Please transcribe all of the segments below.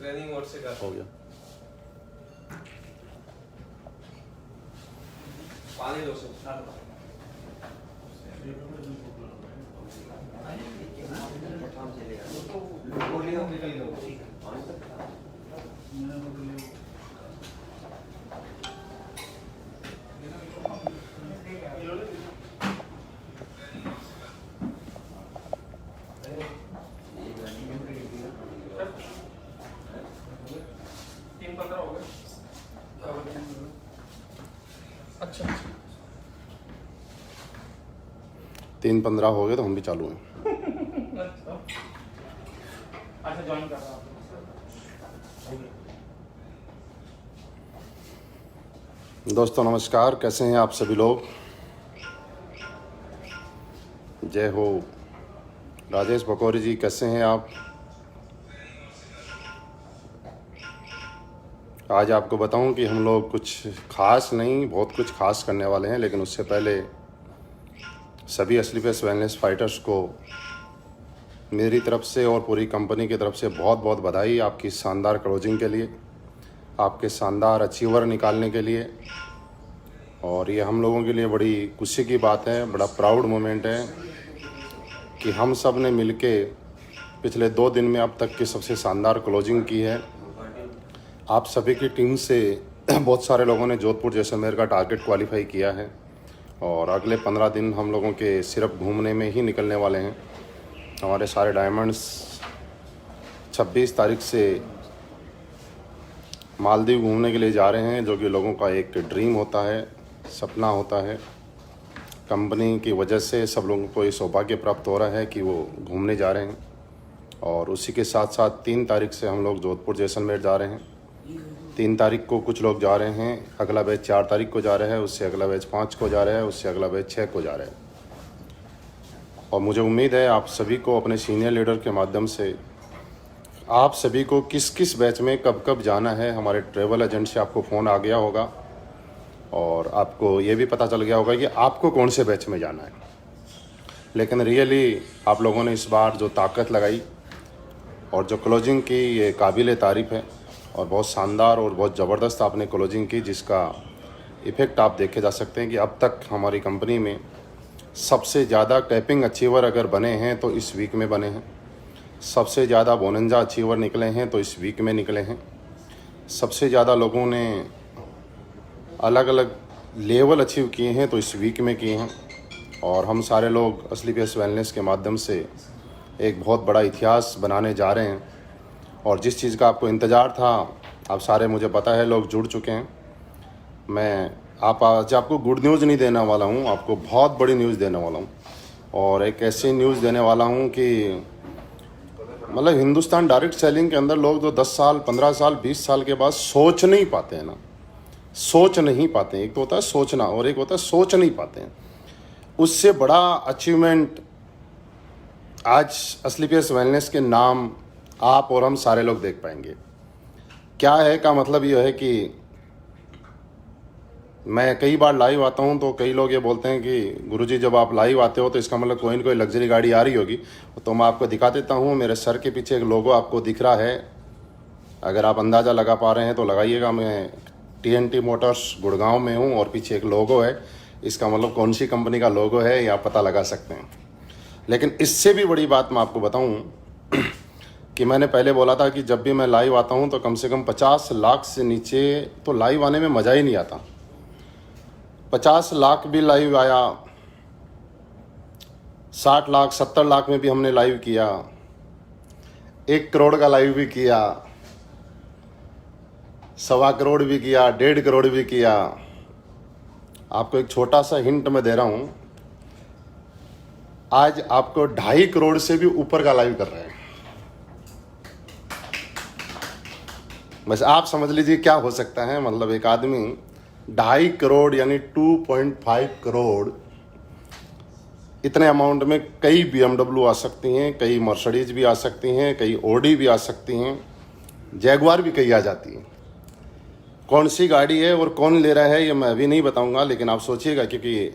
Training mode से कर हो गया। पानी दो से अच्छा 3:15 हो गए तो हम भी चालू हैं। अच्छा ज्वाइन कर रहा हूँ। दोस्तों नमस्कार, कैसे हैं आप सभी लोग। जय हो। राजेश बकौरी जी कैसे हैं आप। आज आपको बताऊं कि हम लोग कुछ खास नहीं, बहुत कुछ खास करने वाले हैं, लेकिन उससे पहले सभी असलीपेस वेलनेस फाइटर्स को मेरी तरफ से और पूरी कंपनी की तरफ से बहुत बहुत बधाई आपकी शानदार क्लोजिंग के लिए, आपके शानदार अचीवर निकालने के लिए। और ये हम लोगों के लिए बड़ी खुशी की बात है, बड़ा प्राउड मोमेंट है कि हम सब ने मिलके पिछले 2 दिन में अब तक की सबसे शानदार क्लोजिंग की है। आप सभी की टीम से बहुत सारे लोगों ने जोधपुर जैसलमेर का टारगेट क्वालिफाई किया है और अगले 15 दिन हम लोगों के सिर्फ घूमने में ही निकलने वाले हैं। हमारे सारे डायमंड्स 26 तारीख से मालदीव घूमने के लिए जा रहे हैं, जो कि लोगों का एक ड्रीम होता है, सपना होता है। कंपनी की वजह से सब लोगों को ये सौभाग्य प्राप्त हो रहा है कि वो घूमने जा रहे हैं। और उसी के साथ साथ 3 तारीख से हम लोग जोधपुर जैसलमेर जा रहे हैं। 3 तारीख को कुछ लोग जा रहे हैं, अगला बैच 4 तारीख को जा रहा है, उससे अगला बैच 5 को जा रहा है, उससे अगला बैच 6 को जा रहा है। और मुझे उम्मीद है आप सभी को अपने सीनियर लीडर के माध्यम से आप सभी को किस किस बैच में कब कब जाना है, हमारे ट्रैवल एजेंट से आपको फ़ोन आ गया होगा और आपको ये भी पता चल गया होगा कि आपको कौन से बैच में जाना है। लेकिन रियली आप लोगों ने इस बार जो ताकत लगाई और जो क्लोजिंग की, ये काबिल तारीफ़ है और बहुत शानदार और बहुत ज़बरदस्त आपने क्लोजिंग की, जिसका इफ़ेक्ट आप देखे जा सकते हैं कि अब तक हमारी कंपनी में सबसे ज़्यादा टैपिंग अचीवर अगर बने हैं तो इस वीक में बने हैं। सबसे ज़्यादा बोनंजा अचीवर निकले हैं तो इस वीक में निकले हैं। सबसे ज़्यादा लोगों ने अलग अलग लेवल अचीव किए हैं तो इस वीक में किए हैं। और हम सारे लोग असलीपेस वेलनेस के माध्यम से एक बहुत बड़ा इतिहास बनाने जा रहे हैं। और जिस चीज़ का आपको इंतज़ार था, आप सारे, मुझे पता है, लोग जुड़ चुके हैं। मैं आज आपको गुड न्यूज़ नहीं देने वाला हूँ, आपको बहुत बड़ी न्यूज़ देने वाला हूँ। और एक ऐसी न्यूज़ देने वाला हूँ कि मतलब हिंदुस्तान डायरेक्ट सेलिंग के अंदर लोग जो 10 साल, 15 साल, 20 साल के बाद सोच नहीं पाते हैं ना, सोच नहीं पाते हैं। एक तो होता है सोचना और एक होता है सोच नहीं पाते हैं। उससे बड़ा अचीवमेंट आज असलीपेस वेलनेस के नाम आप और हम सारे लोग देख पाएंगे। क्या है का मतलब ये है कि मैं कई बार लाइव आता हूँ तो कई लोग ये बोलते हैं कि गुरुजी जब आप लाइव आते हो तो इसका मतलब कोई ना कोई लग्जरी गाड़ी आ रही होगी। तो मैं आपको दिखा देता हूँ, मेरे सर के पीछे एक लोगो आपको दिख रहा है। अगर आप अंदाज़ा लगा पा रहे हैं तो लगाइएगा। मैं TNT मोटर्स गुड़गांव में हूँ और पीछे एक लोगो है। इसका मतलब कौन सी कंपनी का लोगो है ये आप पता लगा सकते हैं। लेकिन इससे भी बड़ी बात मैं आपको बताऊँ कि मैंने पहले बोला था कि जब भी मैं लाइव आता हूँ तो कम से कम 50 लाख से नीचे तो लाइव आने में मज़ा ही नहीं आता। 50 लाख भी लाइव आया, 60 लाख, 70 लाख में भी हमने लाइव किया, 1 करोड़ का लाइव भी किया, 1.25 करोड़ भी किया, 1.5 करोड़ भी किया। आपको एक छोटा सा हिंट मैं दे रहा हूँ, आज आपको 2.5 करोड़ से भी ऊपर का लाइव कर रहे हैं। बस आप समझ लीजिए क्या हो सकता है। मतलब एक आदमी 2.5 करोड़ यानी 2.5 करोड़, इतने अमाउंट में कई BMW आ सकती हैं, कई मर्सिडीज भी आ सकती हैं, कई ऑडी भी आ सकती हैं, जैगवार भी कई आ जाती हैं। कौन सी गाड़ी है और कौन ले रहा है ये मैं अभी नहीं बताऊंगा, लेकिन आप सोचिएगा, क्योंकि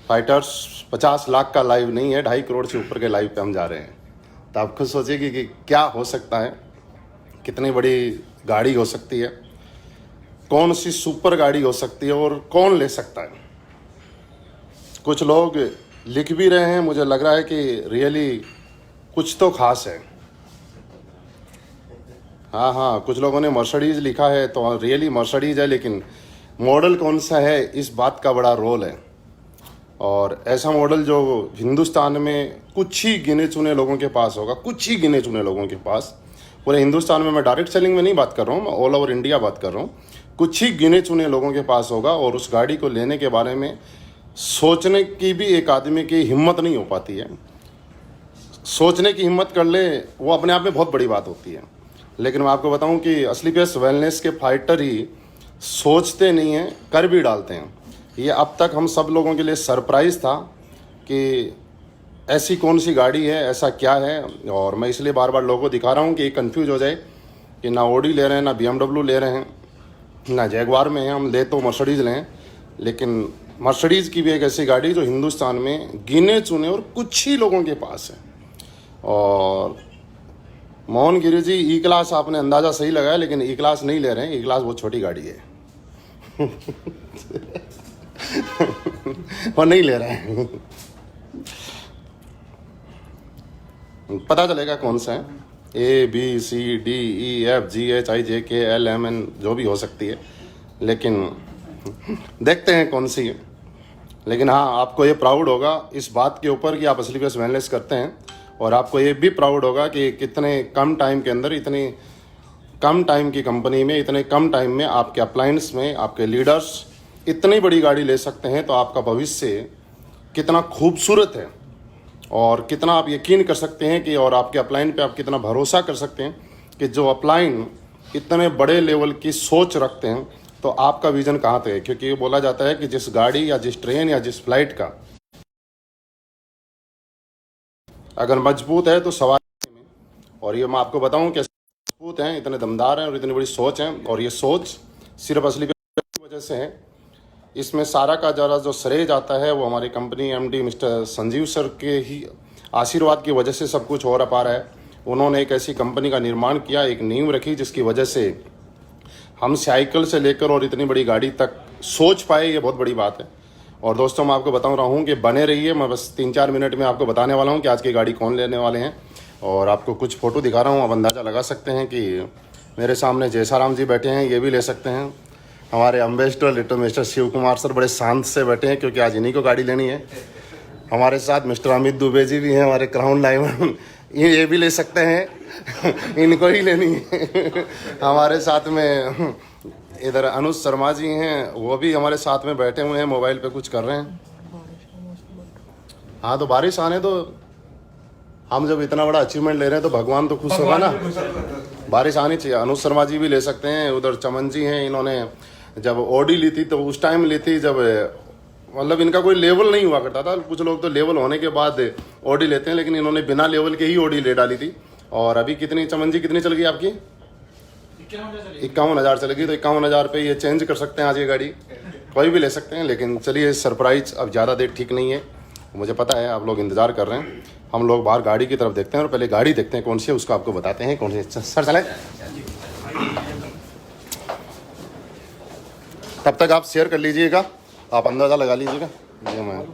फाइटर्स 50 लाख का लाइव नहीं है, 2.5 करोड़ से ऊपर के लाइव पे हम जा रहे हैं। तो आप खुद सोचिए कि क्या हो सकता है, कितनी बड़ी गाड़ी हो सकती है, कौन सी सुपर गाड़ी हो सकती है और कौन ले सकता है। कुछ लोग लिख भी रहे हैं, मुझे लग रहा है कि रियली कुछ तो खास है। हाँ, कुछ लोगों ने मर्सिडीज लिखा है तो रियली मर्सिडीज है, लेकिन मॉडल कौन सा है इस बात का बड़ा रोल है। और ऐसा मॉडल जो हिंदुस्तान में कुछ ही गिने चुने लोगों के पास होगा, कुछ ही गिने चुने लोगों के पास, पूरे हिंदुस्तान में, मैं डायरेक्ट सेलिंग में नहीं बात कर रहा हूँ, मैं ऑल ओवर इंडिया बात कर रहा हूँ, कुछ ही गिने चुने लोगों के पास होगा। और उस गाड़ी को लेने के बारे में सोचने की भी एक आदमी की हिम्मत नहीं हो पाती है। सोचने की हिम्मत कर ले वो अपने आप में बहुत बड़ी बात होती है। लेकिन मैं आपको बताऊं कि असली पेस वेलनेस के फाइटर ही सोचते नहीं हैं, कर भी डालते हैं। ये अब तक हम सब लोगों के लिए सरप्राइज़ था कि ऐसी कौन सी गाड़ी है, ऐसा क्या है। और मैं इसलिए बार बार लोगों को दिखा रहा हूँ कि कंफ्यूज हो जाए कि ना ऑडी ले रहे हैं, ना BMW ले रहे हैं, ना जैगवार में है। हम ले तो मर्सिडीज़ लें, लेकिन मर्सिडीज़ की भी एक ऐसी गाड़ी जो हिंदुस्तान में गिने चुने और कुछ ही लोगों के पास है। और मोहन गिरी जी, ई क्लास आपने अंदाज़ा सही लगाया, लेकिन ई क्लास नहीं ले रहे हैं। ई क्लास बहुत छोटी गाड़ी है और नहीं ले रहे हैं। पता चलेगा कौन सा है, ABCDEFGHIJKLMN जो भी हो सकती है, लेकिन देखते हैं कौन सी है। लेकिन हाँ, आपको ये प्राउड होगा इस बात के ऊपर कि आप असली पेस वेलनेस करते हैं। और आपको ये भी प्राउड होगा कि कितने कम टाइम के अंदर, इतनी कम टाइम की कंपनी में, इतने कम टाइम में आपके अप्लायंस में आपके लीडर्स इतनी बड़ी गाड़ी ले सकते हैं। तो आपका भविष्य कितना खूबसूरत है और कितना आप यकीन कर सकते हैं कि, और आपके अपलाइन पे आप कितना भरोसा कर सकते हैं कि जो अपलाइन इतने बड़े लेवल की सोच रखते हैं, तो आपका विजन कहाँ तक है। क्योंकि ये बोला जाता है कि जिस गाड़ी या जिस ट्रेन या जिस फ्लाइट का अगर मजबूत है तो सवारी में, और ये मैं आपको बताऊं कि मजबूत हैं, इतने दमदार हैं और इतनी बड़ी सोच है। और ये सोच सिर्फ असली की वजह से है। इसमें सारा का जरा जो श्रेय जाता है वो हमारी company MD mister Sanjeev sir के ही आशीर्वाद की वजह से सब कुछ हो पा रहा है। उन्होंने एक ऐसी कंपनी का निर्माण किया, एक नींव रखी, जिसकी वजह से हम साइकिल से लेकर और इतनी बड़ी गाड़ी तक सोच पाए। ये बहुत बड़ी बात है। और दोस्तों, मैं आपको बता रहा हूँ कि बने रहिए। मैं बस 3-4 मिनट में आपको बताने वाला हूँ कि आज की गाड़ी कौन लेने वाले हैं। और आपको कुछ फ़ोटो दिखा रहा हूँ, आप अंदाज़ा लगा सकते हैं कि मेरे सामने जयसाराम जी बैठे हैं, ये भी ले सकते हैं। हमारे ambassador little mister Shiv Kumar sir बड़े शांत से बैठे हैं, क्योंकि आज इन्हीं को गाड़ी लेनी है। हमारे साथ मिस्टर अमित दुबे जी भी हैं, हमारे क्राउन लाइवन, ये भी ले सकते हैं इनको ही लेनी है। हमारे साथ में इधर अनुज शर्मा जी हैं, वो भी हमारे साथ में बैठे हुए हैं, मोबाइल पे कुछ कर रहे हैं। हाँ, तो बारिश आने तो, हम जब इतना बड़ा अचीवमेंट ले रहे हैं तो भगवान तो खुश होगा ना। बारिश आनी चाहिए। अनुज शर्मा जी भी ले सकते हैं। उधर चमन जी हैं, इन्होंने जब ऑडी ली थी तो उस टाइम ली थी जब मतलब इनका कोई लेवल नहीं हुआ करता था। कुछ लोग तो लेवल होने के बाद ऑडी लेते हैं, लेकिन इन्होंने बिना लेवल के ही ऑडी ले डाली थी। और अभी कितनी, चमन जी कितनी चल गई आपकी? 51,000 चल गई। तो 51,000 पे ये चेंज कर सकते हैं आज ये गाड़ी, कोई भी ले सकते हैं। लेकिन चलिए, सरप्राइज अब ज़्यादा देर ठीक नहीं है, मुझे पता है आप लोग इंतज़ार कर रहे हैं। हम लोग बाहर गाड़ी की तरफ देखते हैं और पहले गाड़ी देखते हैं कौन सी है, उसको आपको बताते हैं कौन सी। सर चले, तब तक आप शेयर कर लीजिएगा, आप अंदाज़ा लगा लीजिएगा। ये मैं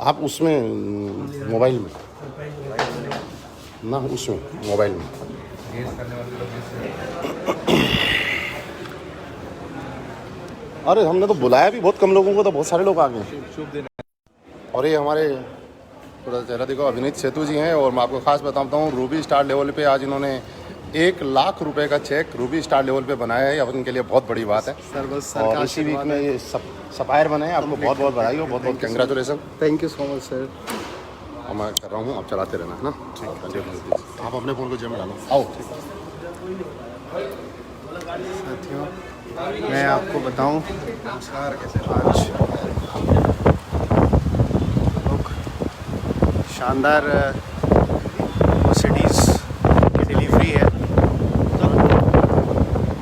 आप उसमें मोबाइल में ना, उसमें मोबाइल में अरे हमने तो बुलाया भी बहुत कम लोगों को, तो बहुत सारे लोग आ गए। और ये हमारे थोड़ा चेहरा देखो, अभिनीत सेतु जी हैं। और मैं आपको खास बताता हूँ, रूबी स्टार लेवल पे आज इन्होंने 1 लाख रुपए का चेक रूबी स्टार लेवल पे बनाया है। अब इनके लिए बहुत बड़ी बात है। और इसी वीक में ये सफायर बने हैं। आपको बहुत बहुत बधाई हो, बहुत बहुत congratulation. Thank you so much sir. और मैं कर रहा हूँ, आप चलाते रहना है ना। ठीक, आप अपने फ़ोन को जेब में डालो। आओ। साथियों, मैं आपको बताऊं, आज शानदार मर्सिडीज़ की डिलीवरी है।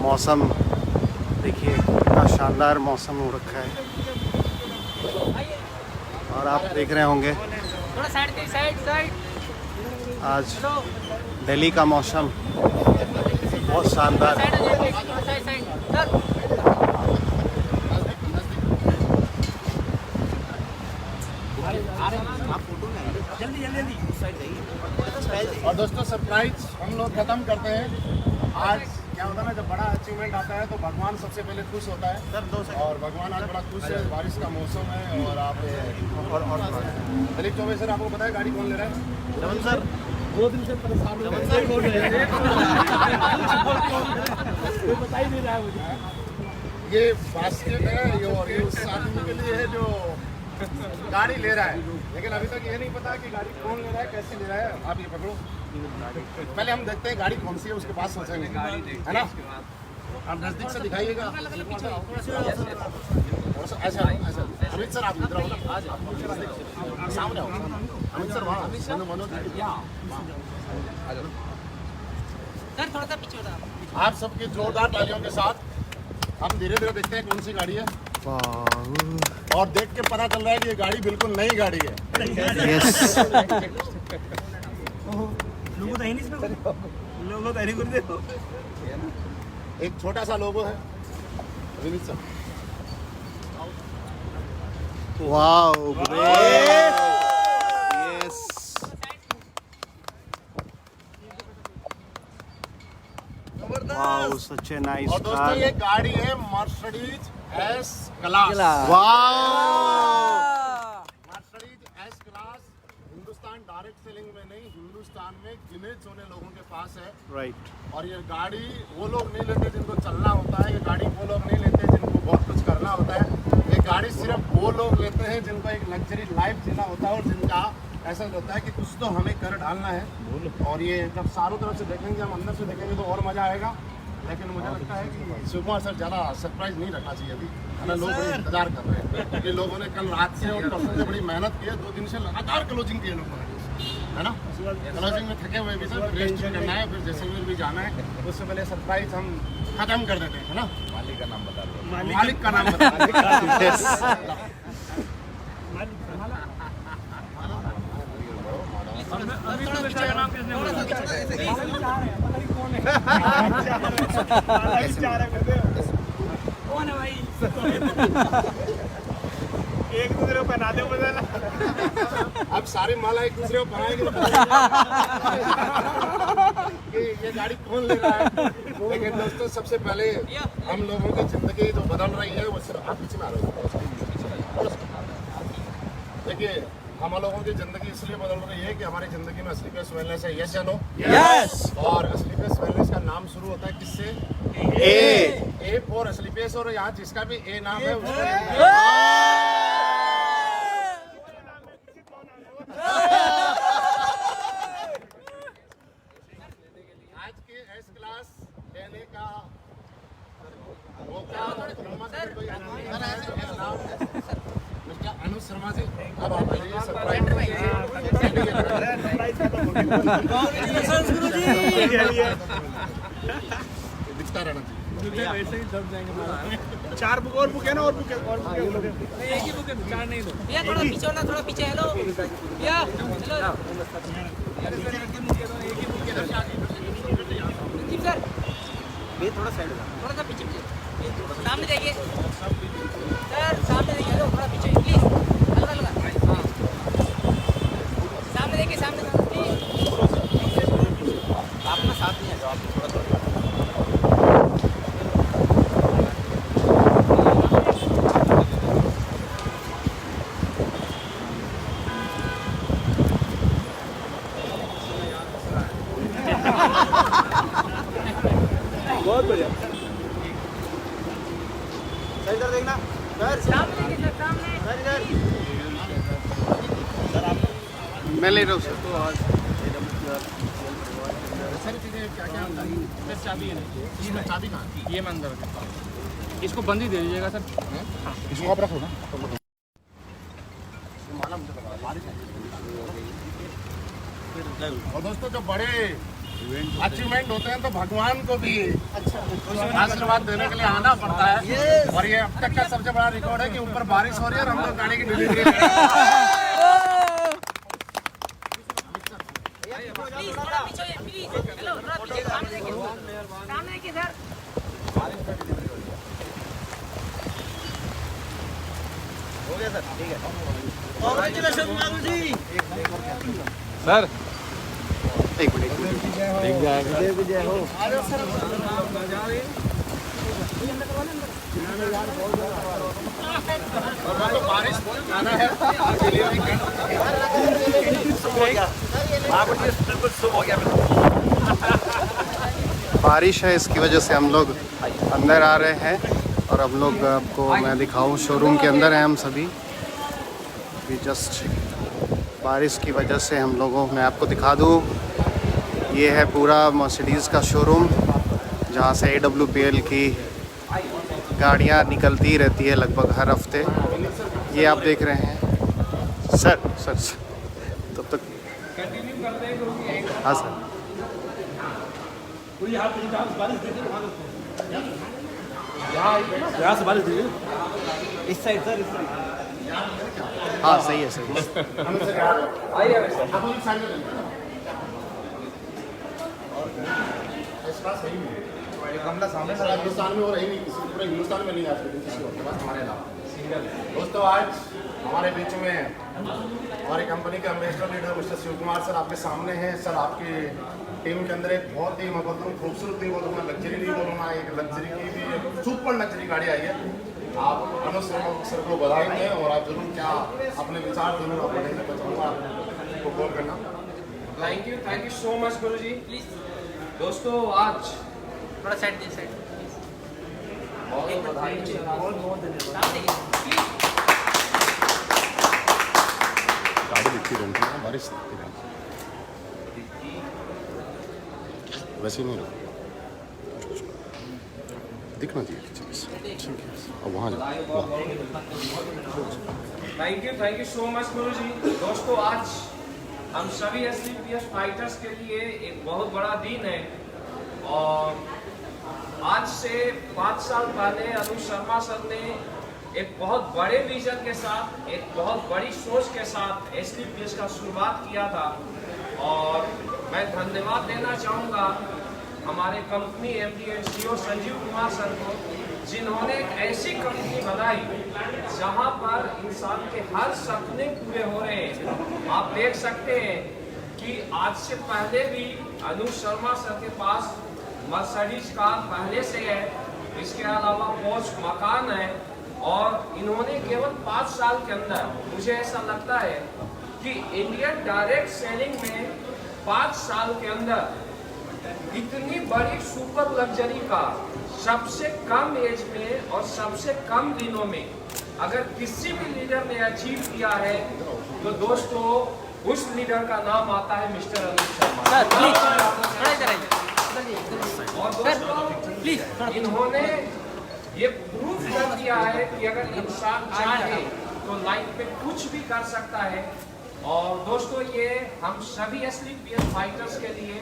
मौसम देखिए, कितना शानदार मौसम हो रखा है। और आप देख रहे होंगे आज दिल्ली का मौसम बहुत शानदार है। और दोस्तों सरप्राइज हम लोग खत्म करते हैं। आज क्या होता है ना, जब बड़ा अचीवमेंट आता है तो भगवान सबसे पहले खुश होता है और भगवान आज बड़ा खुश है। बारिश का मौसम है और आप दिलीप चौबे सर, आपको पता है गाड़ी कौन ले रहा है? रमन सर 2 दिन से परेशान हो रहे बता ही नहीं रहा है मुझे। ये बास्केट है और ये उस आदमी के लिए है जो गाड़ी ले रहा है, लेकिन अभी तक ये नहीं पता कि गाड़ी कौन ले रहा है, कैसे ले रहा है। आप ये पकड़ो, पहले हम देखते हैं गाड़ी कौन सी है, उसके पास सोचेंगे, है ना। आप नजदीक से दिखाइएगा। ऐसा अमित सर, आप इधर आओ ना, सामने आओ। अमित सर वहाँ सर थोड़ा सा पीछे हो रहा। आप सबकी जोरदार तालियों के साथ हम धीरे धीरे देखते हैं कौन सी गाड़ी है, और देख के पता चल रहा है कि ये गाड़ी बिल्कुल नई गाड़ी है। यस लोगो तो है नहीं इसमें, लोगो तो है नहीं कर देखो। एक छोटा सा लोगो है Vineet sir. Wow great, yes wow such a nice और दोस्तों ये गाड़ी है Mercedes S class. Wow Mercedes S class Hindustan direct selling में नहीं, हिंदुस्तान में गिने चुने लोगों के पास है। राइट। और ये गाड़ी वो लोग नहीं लेते जिनको चलना होता है, ये गाड़ी वो लोग नहीं लेते जिनको बहुत कुछ करना होता है। ये गाड़ी सिर्फ वो लोग लेते हैं जिनको एक लग्जरी लाइफ जीना होता है और जिनका ऐसा होता है कि कुछ तो हमें कर डालना है। और ये जब चारों तरफ से देखेंगे, हम अंदर से देखेंगे तो और मज़ा आएगा। लेकिन मुझे लगता है कि शिवकुमार सर ज़्यादा सरप्राइज नहीं रखना चाहिए अभी, है ना। लोग बड़े इंतजार कर रहे हैं क्योंकि लोगों ने कल रात से और परसों से बड़ी मेहनत की है। 2 दिन से लगातार क्लोजिंग की है लोगों ने, है ना। क्लोजिंग में थके हुए भी सर, रेस्ट भी करना है, फिर जैसलमेर भी जाना है। उससे पहले सरप्राइज हम खत्म कर देते हैं, है ना। मालिक का नाम बता दो। मालिक का नाम बता दो। कौन है भाई? एक दूसरे को पहना दो बदला। अब सारी माला एक दूसरे को पहनाएंगे कि ये गाड़ी कौन ले रहा है। लेकिन दोस्तों सबसे पहले हम लोगों की जिंदगी जो बदल रही है वो सिर्फ आप पीछे में आ रहे हो। देखिए हम लोगों की जिंदगी इसलिए बदल रही है कि हमारी जिंदगी में स्लीपर्स वेलनेस है। यस या नो? यस। और स्लीपर्स वेलनेस का नाम शुरू होता है किससे? A for sleepers. और यहाँ जिसका भी ए नाम है उसका आज के एस क्लास लेने का मौका मिस्टर अनुज शर्मा जी, अब आप आइए सरप्राइज दिखता रहना चाहिए। 4 बुक और बुक है ना, और बुक है, और बुक है। एक ही बुक है, 4 नहीं दो। भैया थोड़ा पीछे होना, थोड़ा पीछे। हेलो भैया, हेलो जी सर, ये थोड़ा साइड हो, थोड़ा सा पीछे पीछे, सामने देखिए सर, सामने देखिए। हेलो थोड़ा पीछे प्लीज, हल्का हल्का। हाँ सामने देखिए, सामने आप ना साथ में आ जाओ, आप थोड़ा थोड़ा। बहुत बढ़िया सर, इधर देखना सर, सामने देखिए सर, सामने सर, इधर मैं ले रहा हूँ सर। सारी चीजें क्या क्या होता है। चाबी है, इसमें चाबी कहाँ है? ये मैं अंदर इसको बंद ही दे दीजिएगा सर। इसको आप रखो ना। माला मुझे लगा बारिश है। और दोस्तों जो बड़े अचीवमेंट होते हैं तो भगवान को भी आशीर्वाद देने के लिए आना पड़ता है। और ये अब तक का सबसे बड़ा रिकॉर्ड है कि ऊपर बारिश हो रही है और हम लोग गाड़ी की डिलीवरी पीछे होइए, प्लीज। हेलो, थोड़ा पीछे, सामने देखिए। सामने देखिए सर। हो गया सर, ठीक है। सर एक मिनट दिख जाएगा। बारिश बहुत ज़्यादा है बारिश है, इसकी वजह से हम लोग अंदर आ रहे हैं। और हम लोग आपको मैं दिखाऊं, शोरूम के अंदर हैं हम सभी। अभी जस्ट बारिश की वजह से हम लोगों, मैं आपको दिखा दूं, ये है पूरा मर्सिडीज़ का शोरूम जहाँ से AWPL की गाड़ियाँ निकलती रहती है लगभग हर हफ्ते। ये आप देख रहे हैं सर। तब तक हाँ सर। यहाँ से बारिश दीजिए। इस साइड सर, इस साइड। हाँ सही है, सही है। हिंदुस्तान में हो रही नहीं, किसी पूरे हिंदुस्तान में नहीं आज के दिन किसी और के पास हमारे अलावा। दोस्तों आज हमारे बीच में हमारी कंपनी के ambassador leader mister Shiv Kumar sir आपके सामने हैं। सर आपकी टीम के अंदर एक बहुत ही मैं बोलता हूँ खूबसूरत नहीं बोलूँगा, लग्जरी नहीं बोलूँगा, एक लग्जरी की भी एक सुपर लग्जरी गाड़ी आई है। आप अनुज शर्मा सर को बधाई दें और आप जरूर क्या अपने विचार जरूर आप बढ़ेंगे, मैं चाहूँगा आपको कॉल करना। Thank you so much Guru ji. Please दोस्तों आज थोड़ा साइड दे, साइड। बहुत बधाई सामने देखिए, प्लीज। गाड़ी दिखती रहती है, बारिश दिखती रहती है, वैसे नहीं रहो, दिखना चाहिए ठीक है। अब वहाँ जाओ। थैंक यू सो मच गुरु जी। दोस्तों आज हम सभी SCPS फाइटर्स के लिए एक बहुत बड़ा दिन है और आज से 5 साल पहले अनुज शर्मा सर ने एक बहुत बड़े विजन के साथ, एक बहुत बड़ी सोच के साथ SCPS का शुरुआत किया था। और मैं धन्यवाद देना चाहूँगा हमारे company MD and CEO Sanjeev Kumar sir को, जिन्होंने एक ऐसी कंपनी बनाई जहां पर इंसान के हर सपने पूरे हो रहे हैं। आप देख सकते हैं कि आज से पहले भी अनुज शर्मा सर के पास मर्सिडीज कार पहले से है, इसके अलावा पौष मकान है और इन्होंने केवल 5 साल के अंदर, मुझे ऐसा लगता है कि इंडियन डायरेक्ट सेलिंग में 5 साल के अंदर इतनी बड़ी सुपर लग्जरी कार सबसे कम एज में और सबसे कम दिनों में अगर किसी भी लीडर ने अचीव किया है तो दोस्तों उस लीडर का नाम आता है mister Anuj Sharma. Sir please थोड़ा इधर आइए। और दोस्तों प्लीज इन्होंने ये प्रूफ कर दिया है कि अगर इंसान चाहे तो लाइफ में कुछ भी कर सकता है। और दोस्तों ये हम सभी SCPS फाइटर्स के लिए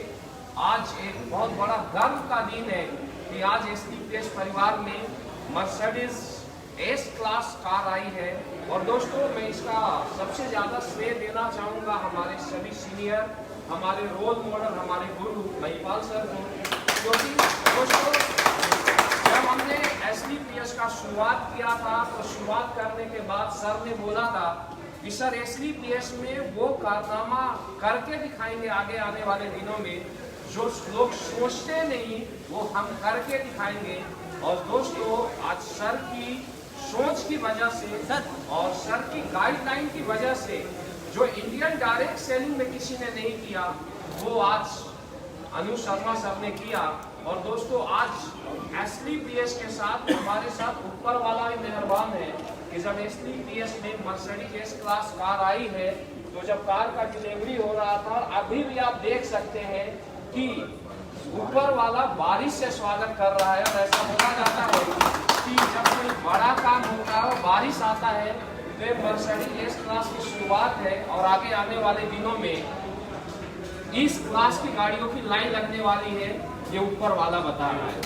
आज एक बहुत बड़ा गर्व का दिन है कि आज SCPS परिवार में मर्सिडीज S क्लास कार आई है। और दोस्तों मैं इसका सबसे ज़्यादा श्रेय देना चाहूँगा हमारे सभी सीनियर, हमारे रोल मॉडल, हमारे गुरु महिपाल सर को, क्योंकि दोस्तों जब हमने SCPS का शुरुआत किया था तो शुरुआत करने के बाद सर ने बोला था कि सर SCPS में वो कारनामा करके दिखाएंगे आगे आने वाले दिनों में जो लोग सोचते नहीं वो हम करके दिखाएंगे। और दोस्तों आज सर की सोच की वजह से और सर की गाइडलाइन की वजह से जो इंडियन डायरेक्ट सेलिंग में किसी ने नहीं किया वो आज अनुज शर्मा सर ने किया। और दोस्तों आज SCPS के साथ हमारे साथ ऊपर वाला भी मेहरबान है कि जब SCPS में मर्सिडीज S क्लास कार आई है तो जब कार का डिलीवरी हो रहा था अभी भी आप देख सकते हैं कि ऊपर वाला बारिश से स्वागत कर रहा है। और ऐसा बोला जाता है कि जब कोई बड़ा काम होता है और बारिश आता है तो ये मर्सिडीज S क्लास की शुरुआत है और आगे आने वाले दिनों में इस क्लास की गाड़ियों की लाइन लगने वाली है, ये ऊपर वाला बता रहा है।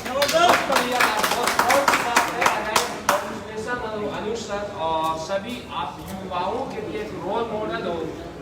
अनुज सर और सभी आप युवाओं के लिए एक रोल मॉडल हो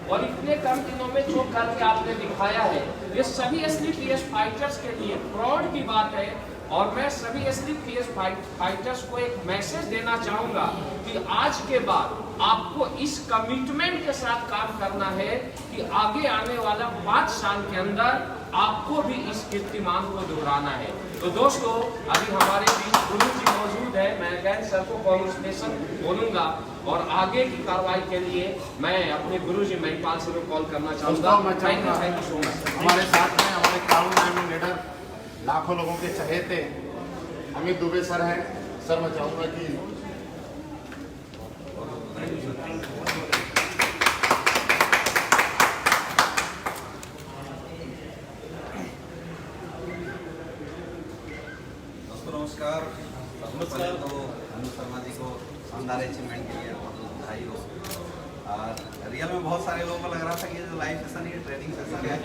और इतने कम दिनों में जो करके आपने दिखाया है, ये सभी SLPS फाइटर्स के लिए प्राउड की बात है। और मैं सभी SLPS फाइटर्स को एक मैसेज देना चाहूँगा कि आज के बाद आपको इस कमिटमेंट के साथ काम करना है कि आगे आने वाला 5 साल के अंदर आपको भी इस कीर्तिमान को दोहराना है। तो दोस्तों, अभी हमारे बीच गुरु जी मौजूद है। मैं अगैन सर को कॉन्ग्रेचुलेशन बोलूँगा और आगे की कार्रवाई के लिए मैं अपने गुरु जी महिपाल सर को कॉल करना चाहूँगा। Thank you so much. हमारे साथ में हमारे क्राउन डायमंड लीडर, लाखों लोगों के चहेते अमित दुबे सर हैं। सर मैं चाहूँगा कि नमस्कार। तो अनु शर्मा जी को शानदार अचीवमेंट के लिए बहुत बहुत बधाई हो। और रियल में बहुत सारे लोगों को लग रहा था कि ये जो लाइव सेशन है ट्रेनिंग सेशन है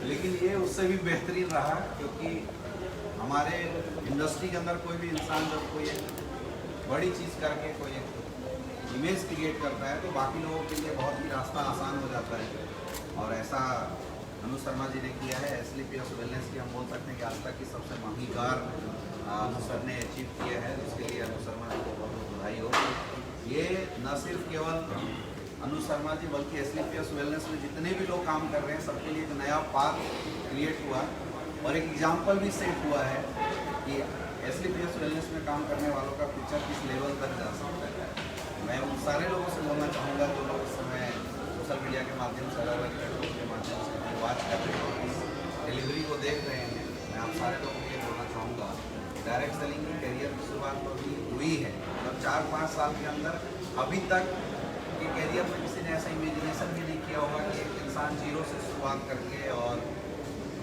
लेकिन ये उससे भी बेहतरीन रहा, क्योंकि हमारे इंडस्ट्री के अंदर कोई भी इंसान जब कोई एक बड़ी चीज़ करके कोई एक इमेज क्रिएट करता है तो बाकी लोगों के लिए बहुत ही रास्ता आसान हो जाता है। और ऐसा अनु शर्मा जी ने किया है। SLPS वेलनेस की हम बोल सकते हैं कि आज तक की सबसे महंगी कार अनु सर ने अचीव किया है। उसके लिए अनु शर्मा जी को बहुत बहुत बधाई हो। ये न सिर्फ केवल अनु शर्मा जी बल्कि SLPS वेलनेस में जितने भी लोग काम कर रहे हैं सबके लिए एक नया पाथ क्रिएट हुआ और एक एग्जाम्पल भी सेट हुआ है कि SLPS वेलनेस में काम करने वालों का फ्यूचर किस लेवल तक जा सकता है। मैं उन सारे लोगों से बोलना चाहूँगा जो लोग इस समय सोशल मीडिया के माध्यम से, अलग अलग प्लेटफॉर्म के माध्यम से बात कर रहे हैं, इस डिलीवरी को देख रहे हैं, मैं आप सारे लोगों को ये बोलना चाहूँगा डायरेक्ट सेलिंग की करियर की शुरुआत तो अभी हुई है। मतलब 4-5 साल के अंदर अभी तक के करियर में किसी ने ऐसा इमेजिनेशन भी नहीं किया होगा कि एक इंसान जीरो से शुरुआत करके और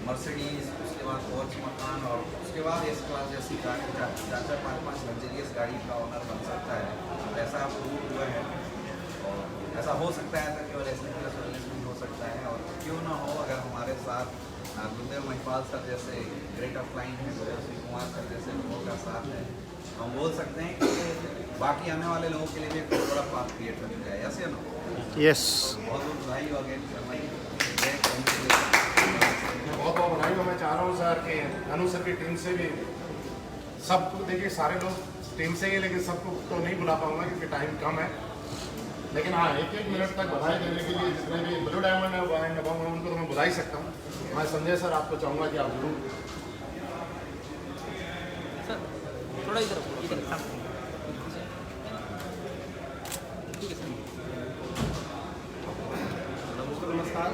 मर्सिडीज, उसके बाद पोर्च मकान और उसके बाद S क्लास जैसी गाड़ी, 4-5 लग्जरियस गाड़ी का ऑनर बन सकता है। तो ऐसा प्रूव हुआ है और ऐसा हो सकता है, ऐसा केवल SLPS वेलनेस में हो सकता है। और क्यों ना हो, अगर हमारे साथ गुरुदेव महिपाल सर जैसे ग्रेट ऑफलाइन है, श्री कुमार सर जैसे लोगों का साथ है, हम बोल सकते हैं कि बाकी आने वाले लोगों के लिए भी एक बहुत बड़ा पाथ क्रिएट हो जाए। यस या नो? यस। बहुत बहुत बधाई हो अगेन शर्मा जी। बहुत बहुत बधाई हो। मैं चाह रहा हूँ सर कि अनु सर की टीम से भी सबको, देखिए सारे लोग टीम से ही, लेकिन सबको तो नहीं बुला पाऊंगा क्योंकि टाइम कम है। लेकिन हाँ, 1-1 मिनट तक बधाई देने के लिए जितने भी ब्लू डायमंड है उनको तो मैं बुला ही सकता हूँ। मैं संजय सर आपको चाहूँगा कि आप जरूर सर थोड़ा इधर नमस्कार।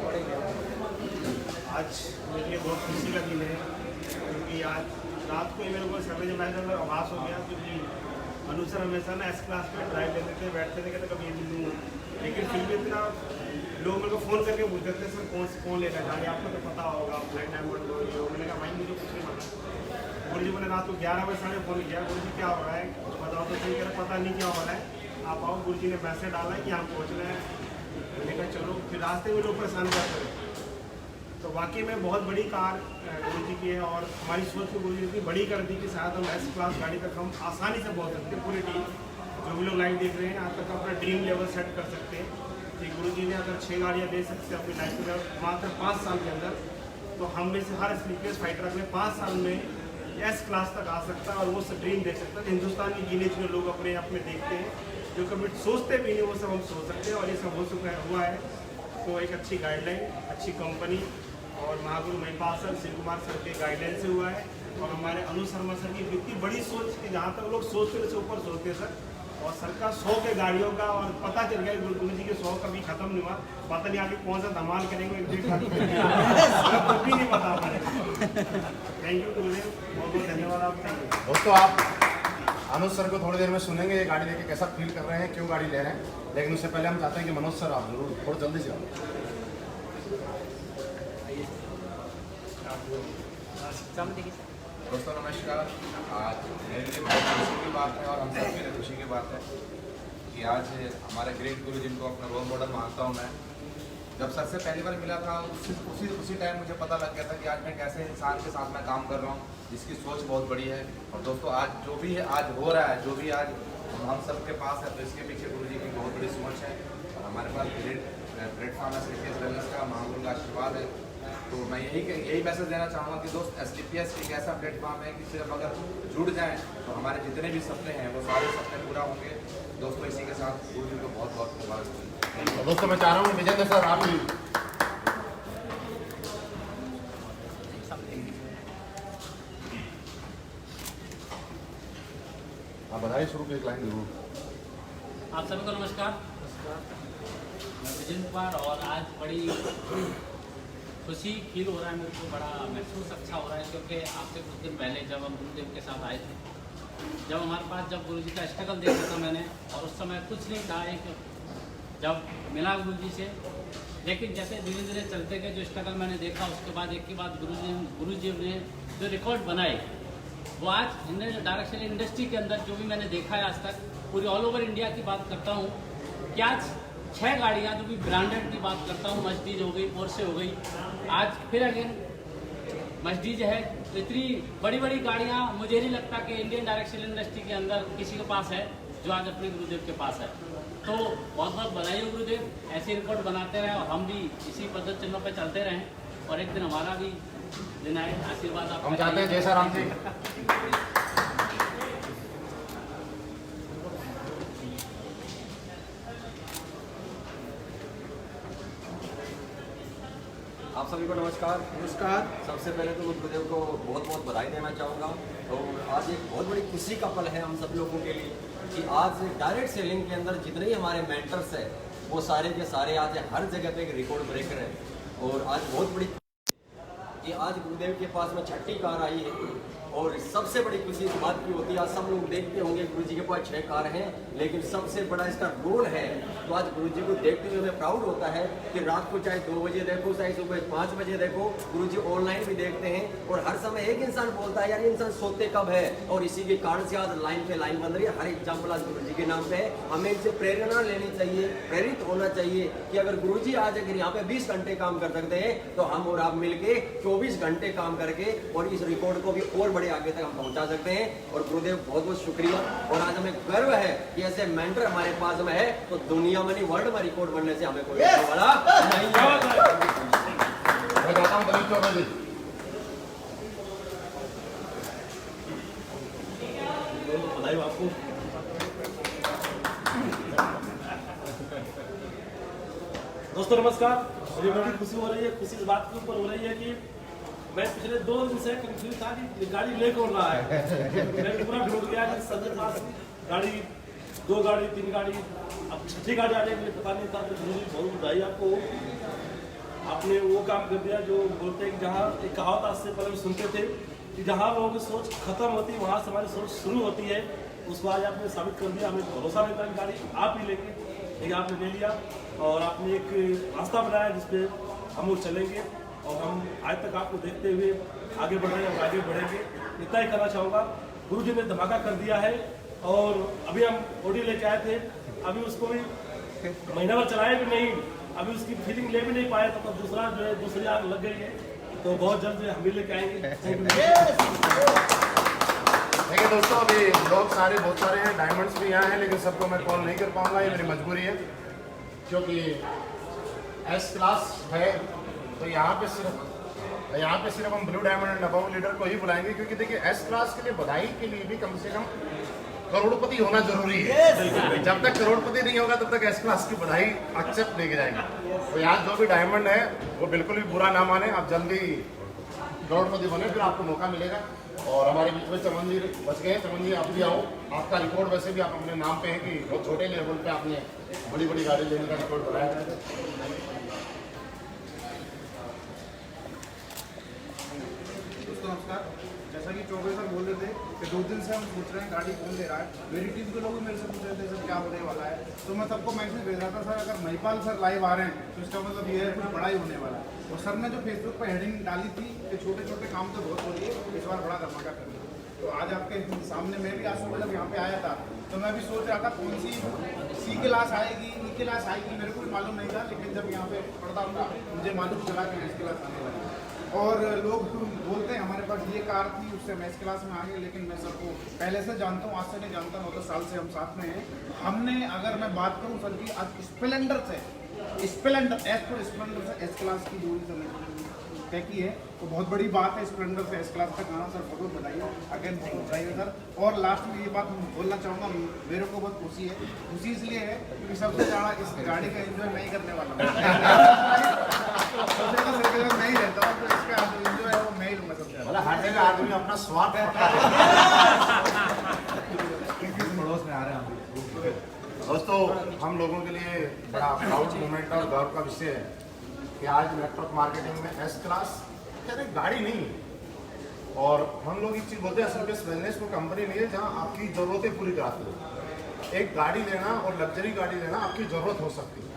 आज मेरे लिए बहुत खुशी का दिन है क्योंकि आज रात को ही मेरे को सर्वे मैनेजर में आभास हो गया, क्योंकि अनु सर हमेशा ना S क्लास में ड्राइव लेते थे, बैठते थे, कहते कभी ये लूँ, लेकिन फिर भी इतना लोग मेरे को फ़ोन करके पूछते थे सर कौन लेगा गाड़ी, आपको तो पता होगा फ्लाइट डायमंड हो। मैंने कहा भाई मुझे कुछ नहीं पता। गुरु जी मैंने रात को 11 बजे साढ़े फ़ोन किया, गुरु जी क्या हो रहा है कुछ बताओ तो सही। कह रहा पता नहीं क्या हो रहा है, आप आओ। गुरु जी ने मैसेज डाला है कि यहाँ पहुँच रहे हैं। मैंने कहा चलो। फिर रास्ते में लोग परेशान करते रहे। तो वाकई में बहुत बड़ी कार गुरु जी की है और हमारी सोच को गुरु जी इतनी बड़ी कर दी कि शायद हम S क्लास गाड़ी तक हम आसानी से पहुँच सकते हैं। पूरी टीम जो भी लोग लाइव देख रहे हैं, आज तक अपना ड्रीम लेवल सेट कर सकते हैं कि गुरु जी ने अगर 6 गाड़ियाँ दे सकते हैं अपनी लाइफ में मात्र 5 साल के अंदर, तो हम में से हर SLPS फाइटर अपने 5 साल में S क्लास तक आ सकता है और वो ड्रीम देख सकता है। हिंदुस्तान की गिने चुने लोग अपने आप में देखते हैं, जो कभी सोचते भी नहीं वो सब हम सोच सकते हैं और ये सब हो चुका हुआ है। तो एक अच्छी गाइडलाइन, अच्छी कंपनी और महागुरु महिपाल सर, श्री कुमार सर के गाइडलाइन से हुआ है। और हमारे अनु शर्मा सर की इतनी बड़ी सोच कि जहाँ तक लोग सोचते हैं उससे ऊपर सोचते हैं सर। और सर का 100 के गाड़ियों का, और पता चल गया गुरु जी के 100 कभी खत्म नहीं हुआ। पता नहीं आगे कौन सा धमाल करेंगे भी नहीं पता हमारे। थैंक यू गुरुदेव, बहुत बहुत धन्यवाद आपका। दोस्तों, आप अनुज सर को थोड़ी देर में सुनेंगे ये गाड़ी लेके कैसा फील कर रहे हैं, क्यों गाड़ी ले रहे हैं। लेकिन उससे पहले हम चाहते हैं कि मनोज सर आप जरूर थोड़ा जल्दी से आओ। दोस्तों नमस्कार। आज मेरे लिए बहुत खुशी की बात है और हम सब के लिए खुशी की बात है कि आज हमारे ग्रेट गुरु जिनको अपना रोल मॉडल मानता हूँ मैं, जब सर से पहली बार मिला था उसी टाइम मुझे पता लग गया था कि आज मैं कैसे इंसान के साथ मैं काम कर रहा हूँ जिसकी सोच बहुत बड़ी है। और दोस्तों आज जो भी है, आज हो रहा है, जो भी आज हम सबके पास है, तो इसके पीछे गुरु जी की बहुत बड़ी सोच है। हमारे पास ग्रेट प्लेटफॉर्म SDPS वेलनेस का महागुरु का आशीर्वाद है। तो मैं यही मैसेज देना चाहूँगा कि दोस्त SDPS एक ऐसा प्लेटफॉर्म है कि सिर्फ अगर जुड़ जाएँ तो हमारे जितने भी सपने हैं वो सारे सपने पूरा होंगे। दोस्तों इसी के साथ गुरु जी को बहुत बहुत मुबारक। दोस्तों मैं चाह रहा हूँ विजेंद्र सर आप भी आप बधाई शुरू की एक लाइन जरूर। आप सभी को नमस्कार। मैं विजेंद्र कुमार और आज बड़ी खुशी फील हो रहा है, मेरे को बड़ा महसूस अच्छा हो रहा है, क्योंकि आपसे कुछ दिन पहले जब हम गुरुदेव के साथ आए थे, जब हमारे पास जब गुरुजी का स्ट्रगल देखा था मैंने, और उस समय कुछ नहीं था, एक जब मिला गुरुजी से, लेकिन जैसे धीरे धीरे चलते गए जो स्ट्रगल मैंने देखा, उसके बाद एक के बाद गुरुजी ने जो रिकॉर्ड बनाए वो आज डायरेक्शन इंडस्ट्री के अंदर जो भी मैंने देखा है आज तक, पूरी ऑल ओवर इंडिया की बात करता हूँ कि आज 6 गाड़ियाँ जो भी ब्रांडेड की बात करता हूँ, मर्सिडीज हो गई, पोर्शे हो गई, आज फिर अगेन मर्सिडीज है, तो इतनी बड़ी बड़ी गाड़ियाँ मुझे नहीं लगता कि इंडियन डायरेक्शन इंडस्ट्री के अंदर किसी के पास है जो आज अपने गुरुदेव के पास है। तो बहुत बहुत बधाई हो गुरुदेव, ऐसे रिकॉर्ड बनाते रहें और हम भी इसी पद्धति चिन्हों पर चलते रहें, और एक दिन हमारा भी दिन आए, आशीर्वाद आप हम चाहते हैं जैसा राम जी। आप सभी को नमस्कार। सबसे पहले तो गुरुदेव को बहुत बहुत बधाई देना चाहूँगा। तो आज एक बहुत बड़ी खुशी का पल है हम सब लोगों के लिए कि आज डायरेक्ट सेलिंग के अंदर जितने ही हमारे मेंटर्स हैं वो सारे के सारे आज हर जगह पे एक रिकॉर्ड ब्रेकर है। और आज बहुत बड़ी कि आज गुरुदेव के पास में 6ठी कार आई है, और सबसे बड़ी खुशी इस बात की होती है, आज सब लोग देखते होंगे गुरुजी के पास 6 कार हैं, लेकिन सबसे बड़ा इसका रोल है। तो आज गुरुजी को देखते हुए हमें प्राउड होता है कि रात को चाहे 2 बजे देखो, चाहे सुबह 5 बजे देखो, गुरुजी ऑनलाइन भी देखते हैं, और हर समय एक इंसान बोलता है यार इंसान सोते कब है, और इसी के कारण से आज लाइन पे लाइन बन रही है। हर एग्जाम्पल आज गुरुजी के नाम पे है। हमें इनसे प्रेरणा लेनी चाहिए, प्रेरित होना चाहिए कि अगर गुरुजी आज अगर यहाँ पे 20 घंटे काम कर सकते हैं तो हम और आप मिलके 24 घंटे काम करके और इस रिकॉर्ड को भी और बड़े आगे तक हम पहुंचा सकते हैं। और गुरुदेव बहुत बहुत शुक्रिया, और आज हमें गर्व है कि ऐसे मेंटर हमारे पास में है, तो दुनिया में नहीं वर्ल्ड में रिकॉर्ड बनने से हमें कोई बड़ा नहीं है। मैं कहता हूँ दलीप चौधरी जी। बधाई हो आपको। दोस्तों नमस्कार। मुझे बड़ी खुशी हो रही है, खुशी इस बात के ऊपर हो रही है कि मैं पिछले 2 दिन से कंफ्यूज था कि गाड़ी ले कौन रहा है। मैं पूरा ढूंढ गया कि सर के पास गाड़ी 2 गाड़ी 3 गाड़ी, अब 6ठी गाड़ी आने के लिए पता नहीं था। तो गुरुजी बहुत बधाई आपको, आपने वो काम कर दिया जो बोलते हैं कि जहाँ एक कहावत आज से पहले सुनते थे कि जहाँ लोगों की सोच खत्म होती है वहाँ से हमारी सोच शुरू होती है, उसको आज आपने साबित कर दिया। हमें भरोसा नहीं था कि गाड़ी आप ही लेंगे, लेकिन आपने ले लिया, और आपने एक रास्ता बनाया जिसपे हम लोग चलेंगे, और हम आज तक आपको देखते हुए आगे बढ़ रहे हैं और आगे बढ़ेंगे। इतना ही करना चाहूँगा। गुरुजी ने धमाका कर दिया है, और अभी हम ऑडी लेके आए थे, अभी उसको भी महीना भर चलाए भी नहीं, अभी उसकी फीलिंग ले भी नहीं पाए, तो दूसरा जो है दूसरी आग लग गई है। तो बहुत जल्द हम भी लेके आएंगे। देखिए दोस्तों, अभी लोग सारे बहुत सारे हैं, डायमंड्स भी यहाँ हैं, लेकिन सबको मैं कॉल नहीं कर पाऊंगा, ये मेरी मजबूरी है, क्योंकि S क्लास है। तो यहाँ पे सिर्फ हम blue diamond and above leader को ही बुलाएंगे, क्योंकि देखिए S क्लास के लिए बधाई के लिए भी कम से कम करोड़पति होना जरूरी है। जब तक करोड़पति नहीं होगा तब तक S क्लास की बधाई एक्सेप्ट नहीं की जाएगी। तो यहाँ जो भी डायमंड है वो बिल्कुल भी बुरा ना माने, आप जल्दी करोड़पति बने, फिर आपको मौका मिलेगा। और हमारे बीच में चमन जी बच गए। चमन जी आप भी आओ, आपका रिकॉर्ड वैसे भी आप अपने नाम पे है कि बहुत छोटे लेवल पे आपने बड़ी बड़ी गाड़ी लेने का रिकॉर्ड बनाया है। दोस्तों नमस्कार। जैसा कि चौबे सर बोल रहे थे कि 2 दिन से हम पूछ रहे हैं गाड़ी कौन दे रहा है, मेरी टीम के लोग भी मेरे से पूछ रहे थे सर क्या होने वाला है, तो मैं सबको मैसेज भेज रहा था सर अगर महिपाल सर लाइव आ रहे हैं तो इसका मतलब ये है कुछ बड़ा ही होने वाला है। और सर ने जो फेसबुक पर हेडिंग डाली थी कि छोटे छोटे काम तो बहुत हो रही है, इस बार बड़ा धमाका करना। तो आज आपके सामने मैं भी आज सुबह जब यहाँ पे आया था तो मैं भी सोच रहा था कौन सी C क्लास आएगी, E क्लास आएगी, मेरे को भी मालूम नहीं था, लेकिन जब यहाँ पे पढ़ता हूँ मुझे मालूम चला कि S क्लास आने वाली है। और लोग बोलते हैं हमारे पास ये कार थी, उससे हम एस क्लास में आ गए, लेकिन मैं सबको पहले से जानता हूँ, आज से नहीं जानता, 9 साल से हम साथ में हैं। हमने, अगर मैं बात करूँ सर की, आज स्प्लेंडर से स्प्लेंडर से एस क्लास की दूरी तय की है, तो बहुत बड़ी बात है। स्प्लेंडर से एस क्लास तक आना सर, बहुत बताइए, अगेन बताइए सर। और लास्ट में ये बात बोलना चाहूँगा, मेरे को बहुत खुशी है। खुशी इसलिए है क्योंकि सबसे ज़्यादा इस गाड़ी का एंजॉय मैं ही करने वाला हूँ। सबसे ज़्यादा मैं ही रहता हूँ, तो इसका एंजॉय है वो मैं ही लूँगा सबसे ज़्यादा। हर जगह आदमी अपना स्वार्थ पड़ोस में आ रहे हैं हम। दोस्तों, हम लोगों के लिए बड़ा प्राउड मोमेंट और गर्व का विषय है कि आज नेटवर्क मार्केटिंग में एस क्लास कहते गाड़ी नहीं है। और हम लोग एक चीज़ बोलते हैं, एसलीपीएस वेलनेस को कंपनी नहीं है जहां आपकी ज़रूरतें पूरी कराती है। एक गाड़ी लेना और लग्जरी गाड़ी लेना आपकी ज़रूरत हो सकती है,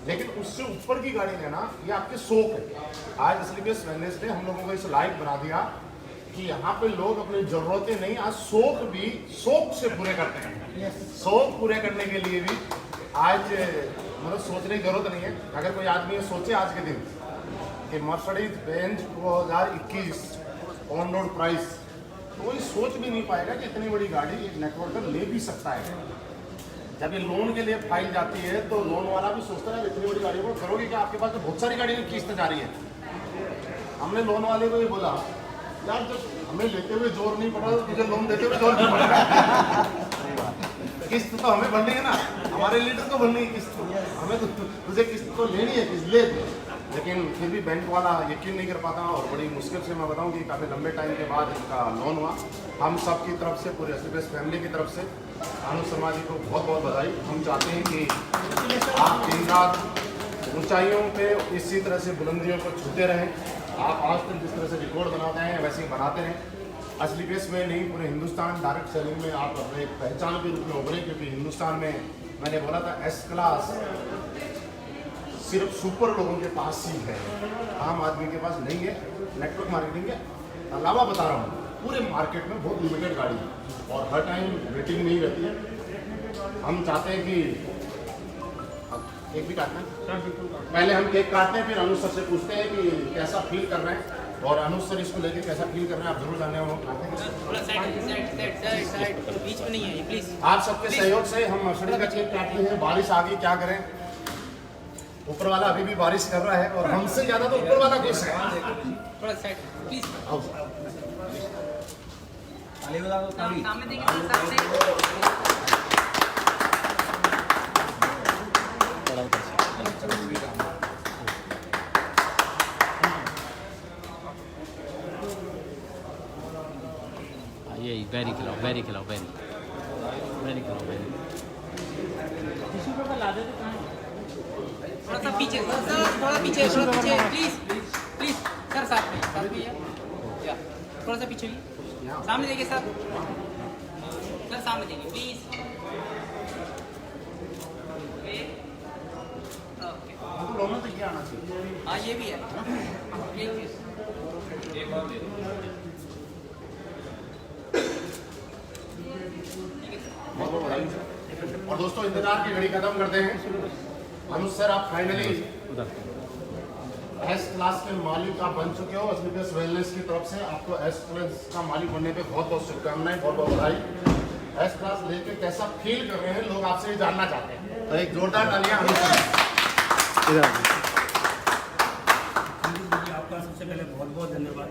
लेकिन उससे ऊपर की गाड़ी लेना ये आपके शौक है। आज एसलीपीएस वेलनेस ने हम लोगों को इस लायक बना दिया कि यहाँ पे लोग अपनी ज़रूरतें नहीं, आज शौक भी शौक से पूरे करते हैं। शौक पूरे करने के लिए भी आज मतलब सोचने की जरूरत नहीं है। अगर कोई आदमी ये सोचे आज के दिन कि Mercedes Benz 2021 on road price, तो कोई सोच भी नहीं पाएगा कि इतनी बड़ी गाड़ी एक नेटवर्कर ले भी सकता है। जब ये लोन के लिए फाइल जाती है तो लोन वाला भी सोचता है इतनी बड़ी गाड़ी को करोगे क्या, आपके पास तो बहुत सारी गाड़ी की किस्त जा रही है। हमने लोन वाले को ये बोला, यार जब हमें लेते हुए जोर नहीं पड़ रहा तो तुझे लोन देते हुए जोर नहीं पड़ रहा। किस्त तो हमें भरनी है ना, हमारे लीडर को भरनी है किस्त, हमें तो तुझे किस्त तो लेनी है, किस्त ले। लेकिन फिर भी बैंक वाला यकीन नहीं कर पाता और बड़ी मुश्किल से मैं बताऊं कि काफ़ी लंबे टाइम के बाद इसका लोन हुआ। हम सब की तरफ से, पूरे एसलीपीएस फैमिली की तरफ से अनुज शर्मा जी को बहुत बहुत बधाई। हम चाहते हैं कि आप दिन रात ऊंचाइयों पे इसी तरह से बुलंदियों को छूते रहें। आप आज तक जिस तरह से रिकॉर्ड बनाते हैं वैसे ही बनाते रहें। एसलीपीएस में नहीं, पूरे हिंदुस्तान डायरेक्ट सेलिंग में आप अपने पहचान के रूप में उभरे, क्योंकि हिंदुस्तान में मैंने बोला था एस क्लास सिर्फ सुपर लोगों के पास ही है, आम आदमी के पास नहीं है। नेटवर्क मार्केटिंग के अलावा बता रहा हूँ, पूरे मार्केट में बहुत लिमिटेड गाड़ी है और हर टाइम वेटिंग नहीं रहती है। हम चाहते हैं कि केक भी काटना है, पहले हम केक काटते हैं, फिर अनुज सर से पूछते हैं कि कैसा फील कर रहे हैं और अनुज सर इसको लेके कैसा फील कर रहे हैं, आप जरूर जानने वाले। बीच में नहीं है प्लीज। आप सबके सहयोग से हम मर्सिडीज का केक काटते हैं। बारिश आ गई, क्या करें, ऊपर वाला अभी भी बारिश कर रहा है और हमसे ज्यादा तो ऊपर वाला खुश है। थोड़ा साइड प्लीज। सामने देखिए, सामने। ये वेरी खिलाओ, वेरी खिलाओ, वेरी खिलाओ, वेरी। टिश्यू पेपर ला दे तो कहाँ है? थोड़ा सा पीछे, थोड़ा पीछे, प्लीज प्लीज सर, साथ में या थोड़ा सा पीछे, सामने देखिए सर, सामने देखिए प्लीज। दोनों तो क्या आना चाहिए। हाँ ये भी है, एक और दे दो। और दोस्तों, इंतजार की घड़ी खत्म करते हैं। अनुज सर, आप फाइनली एस क्लास के मालिक आप बन चुके हो। एसलीपीएस वेलनेस की तरफ से आपको एस क्लास का मालिक बनने पे बहुत बहुत शुभकामनाएं, बहुत बहुत बधाई। एस क्लास लेके कैसा फील कर रहे हैं लोग, आपसे ये जानना चाहते हैं, तो एक जोरदार तालियां अनुज सर। आपका सबसे पहले बहुत बहुत धन्यवाद।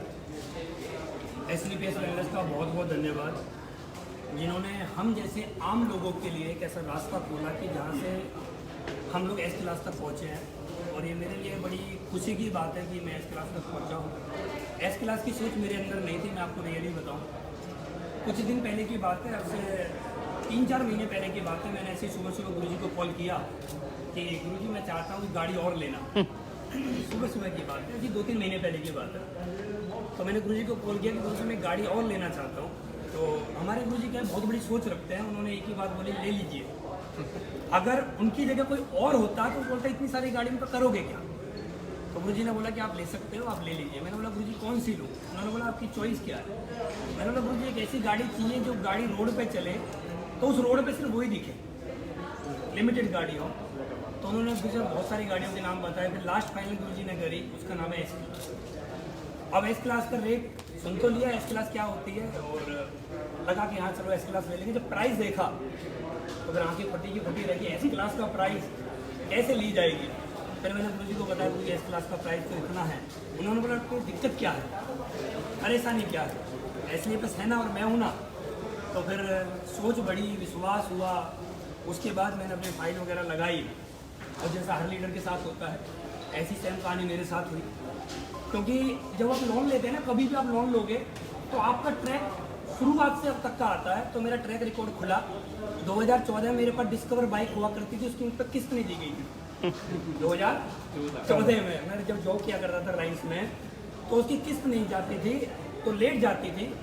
एसलीपीएस वेलनेस का बहुत बहुत धन्यवाद, जिन्होंने हम जैसे आम लोगों के लिए एक ऐसा रास्ता खोला कि जहाँ से हम लोग एस क्लास तक पहुँचे हैं। और ये मेरे लिए बड़ी खुशी की बात है कि मैं एस क्लास तक पहुँचा हूँ। एस क्लास की सोच मेरे अंदर नहीं थी, मैं आपको रियली बताऊँ। कुछ दिन पहले की बात है, अब से 3-4 महीने पहले की बात है, मैंने ऐसे सुबह सुबह गुरुजी को कॉल किया कि गुरुजी मैं चाहता हूँ गाड़ी और लेना। सुबह सुबह की बात है, जी 2-3 महीने पहले की बात है। तो मैंने गुरुजी को कॉल किया कि गुरुजी मैं गाड़ी और लेना चाहता हूँ। तो हमारे गुरुजी क्या बहुत बड़ी सोच रखते हैं, उन्होंने एक ही बात बोली, ले लीजिए। अगर उनकी जगह कोई और होता तो बोलता इतनी सारी गाड़ी में तो करोगे क्या। तो गुरुजी ने बोला कि आप ले सकते हो, आप ले लीजिए। मैंने बोला गुरुजी कौन सी लूँ, उन्होंने बोला आपकी चॉइस क्या है। मैंने बोला गुरुजी एक ऐसी गाड़ी चाहिए जो गाड़ी रोड पे चले तो उस रोड पे सिर्फ वही दिखे, लिमिटेड गाड़ी हो। तो उन्होंने मुझे बहुत सारी गाड़ियों के नाम बताए, फिर लास्ट फाइनल गुरुजी ने करी, उसका नाम है एस। अब एस क्लास का रेट सुन तो लिया एस क्लास क्या होती है, और लगा कि हाँ चलो एस क्लास ले लेंगे। जब प्राइस देखा तो फिर आंखें फटी की फटी रही, एस क्लास का प्राइस कैसे ली जाएगी। फिर मैंने गुरुजी को बताया कि एस क्लास का प्राइस तो इतना है। उन्होंने बोला तो दिक्कत क्या है, परेशानी क्या है, एस लिपियस है ना और मैं हूँ ना। तो फिर सोच बढ़ी, विश्वास हुआ। उसके बाद मैंने अपनी फाइल वगैरह लगाई, और जैसा हर लीडर के साथ होता है ऐसी सेम कहानी मेरे साथ हुई। क्योंकि जब आप लोन लेते हैं ना, कभी भी आप लोन लोगे तो आपका ट्रैक शुरुआत से अब तक का आता है। तो मेरा ट्रैक रिकॉर्ड खुला 2014 में मेरे पास डिस्कवर बाइक हुआ करती थी, उसकी मुझ पर किस्त नहीं दी गई थी 2014 में। मैंने जब जॉब किया करता था राइम्स में, तो उसकी किस्त नहीं जाती थी, तो लेट जाती थी,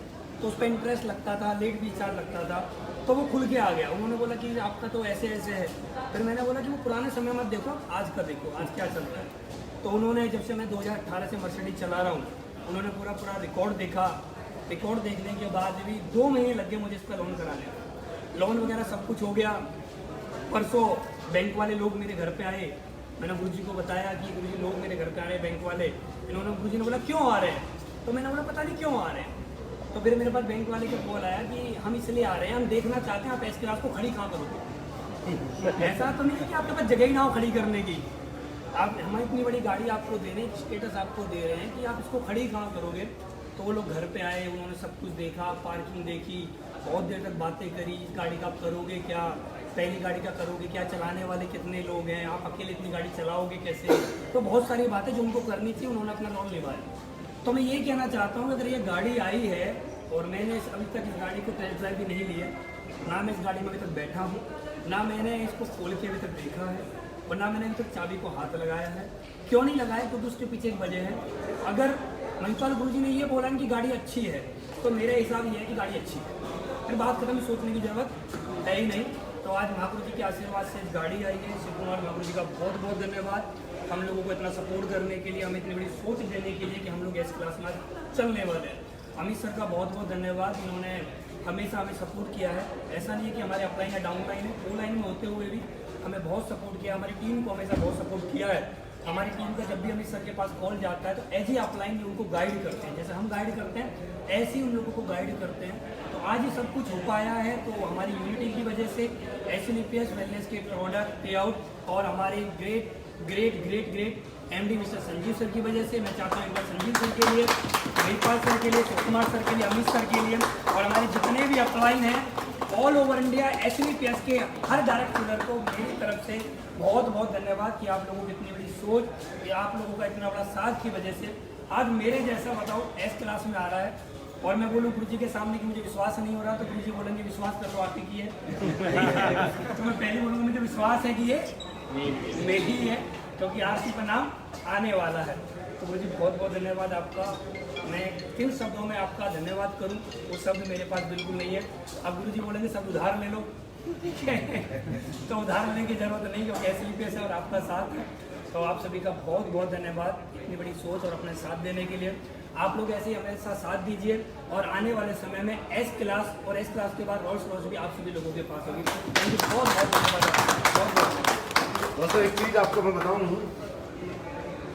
तो उस पर इंटरेस्ट लगता था, लेट भी चार्ज लगता था। तो वो खुल के आ गया। उन्होंने बोला कि आपका तो ऐसे ऐसे है। फिर मैंने बोला कि वो पुराने समय मत देखो, आज का देखो, आज क्या चल रहा है। तो उन्होंने जब से मैं 2018 से मर्सिडीज चला रहा हूँ, उन्होंने पूरा रिकॉर्ड देखा। रिकॉर्ड देखने के बाद भी 2 महीने लग गए मुझे इस पर लोन कराने। लोन वगैरह सब कुछ हो गया। परसों बैंक वाले लोग मेरे घर पे आए। मैंने गुरुजी को बताया कि गुरुजी लोग मेरे घर पे आ रहे हैं बैंक वाले। इन्होंने गुरुजी ने बोला क्यों आ रहे हैं, तो मैंने बोला पता नहीं क्यों आ रहे हैं। तो फिर मेरे पास बैंक वाले का कॉल आया कि हम इसलिए आ रहे हैं, हम देखना चाहते हैं आप एस क्लास को खड़ी कहाँ करोगे। ऐसा तो नहीं है कि आपके पास जगह ही ना हो खड़ी करने की। आप हमें इतनी बड़ी गाड़ी आपको दे रहे हैं, स्टेटस आपको दे रहे हैं कि आप इसको खड़ी कहाँ करोगे। तो वो लोग घर पे आए, उन्होंने सब कुछ देखा, पार्किंग देखी, बहुत देर तक बातें करी। इस गाड़ी का आप करोगे क्या, पहली गाड़ी का करोगे क्या, चलाने वाले कितने लोग हैं, आप अकेले इतनी गाड़ी चलाओगे कैसे। तो बहुत सारी बातें जो उनको करनी थी, उन्होंने अपना लोन लिवाया। तो मैं ये कहना चाहता हूँ, अगर ये गाड़ी आई है और मैंने अभी तक इस गाड़ी को टेस्ट ड्राइव भी नहीं लिया, ना मैं इस गाड़ी में अभी तक बैठा हूँ, ना मैंने इसको खोल के अभी तक देखा है, और ना मैंने अभी तक चाबी को हाथ लगाया है। क्यों नहीं लगाया, क्योंकि उसके पीछे एक वजह है। अगर महिपाल गुरुजी ने ये बोला कि गाड़ी अच्छी है, तो मेरा हिसाब ये है कि गाड़ी अच्छी है, फिर बात खत्म, सोचने की जरूरत है ही नहीं। तो आज महापुरुष जी के आशीर्वाद से गाड़ी आई है। शिव कुमार महापुरुष जी का बहुत बहुत धन्यवाद, हम लोगों को इतना सपोर्ट करने के लिए, हमें इतनी बड़ी सोच देने के लिए कि हम लोग एस क्लास में चलने वाले हैं। अमित सर का बहुत बहुत धन्यवाद, इन्होंने हमेशा हमें सपोर्ट किया है। ऐसा नहीं है कि हमारे अपलाइन या डाउन लाइन है, फुल लाइन में होते हुए भी हमें बहुत सपोर्ट किया। हमारी टीम को हमेशा बहुत सपोर्ट किया है। हमारी टीम का जब भी अमित सर के पास कॉल जाता है तो एज ए अपलाइन में उनको गाइड करते हैं, जैसे हम गाइड करते हैं ऐसे ही उन लोगों को गाइड करते हैं। तो आज ये सब कुछ हो पाया है तो हमारी यूनिटी की वजह से, एस लिपियस वेलनेस के प्रोडक्ट पे आउट और हमारे great great great great MD mister Sanjeev sir की वजह से। मैं चाहता हूँ एक बार संजीव सर के लिए, महिपाल सर के लिए, शिव कुमार सर के लिए, अमित सर के लिए और हमारे जितने भी अपलाइन हैं ऑल ओवर इंडिया SLPS के हर डायरेक्ट डीलर को मेरी तरफ से बहुत बहुत धन्यवाद कि आप लोगों की इतनी बड़ी सोच, कि आप लोगों का इतना बड़ा साथ की वजह से आज मेरे जैसा बताओ एस क्लास में आ रहा है। और मैं बोलूँ गुरुजी के सामने कि मुझे विश्वास नहीं हो रहा, तो गुरुजी बोलेंगे विश्वास कर लो आपकी की है तो मैं पहले बोलूँगा मुझे विश्वास है कि ये मेरी है, क्योंकि आरसी का नाम आने वाला है। तो गुरुजी बहुत बहुत धन्यवाद आपका। मैं किन शब्दों में आपका धन्यवाद करूं, वो शब्द मेरे पास बिल्कुल नहीं है। अब गुरुजी बोलेंगे सब उधार ले लो तो उधार लेने की जरूरत नहीं, क्योंकि SLPS है और आपका साथ है। तो आप सभी का बहुत बहुत धन्यवाद इतनी बड़ी सोच और अपने साथ देने के लिए। आप लोग ऐसे ही हमेशा साथ दीजिए और आने वाले समय में एस क्लास और एस क्लास के बाद रोल्स रॉयस भी आप सभी लोगों के पास होगी। थैंक यू, बहुत बहुत धन्यवाद। दोस्तों एक चीज़ आपको मैं बताऊँ,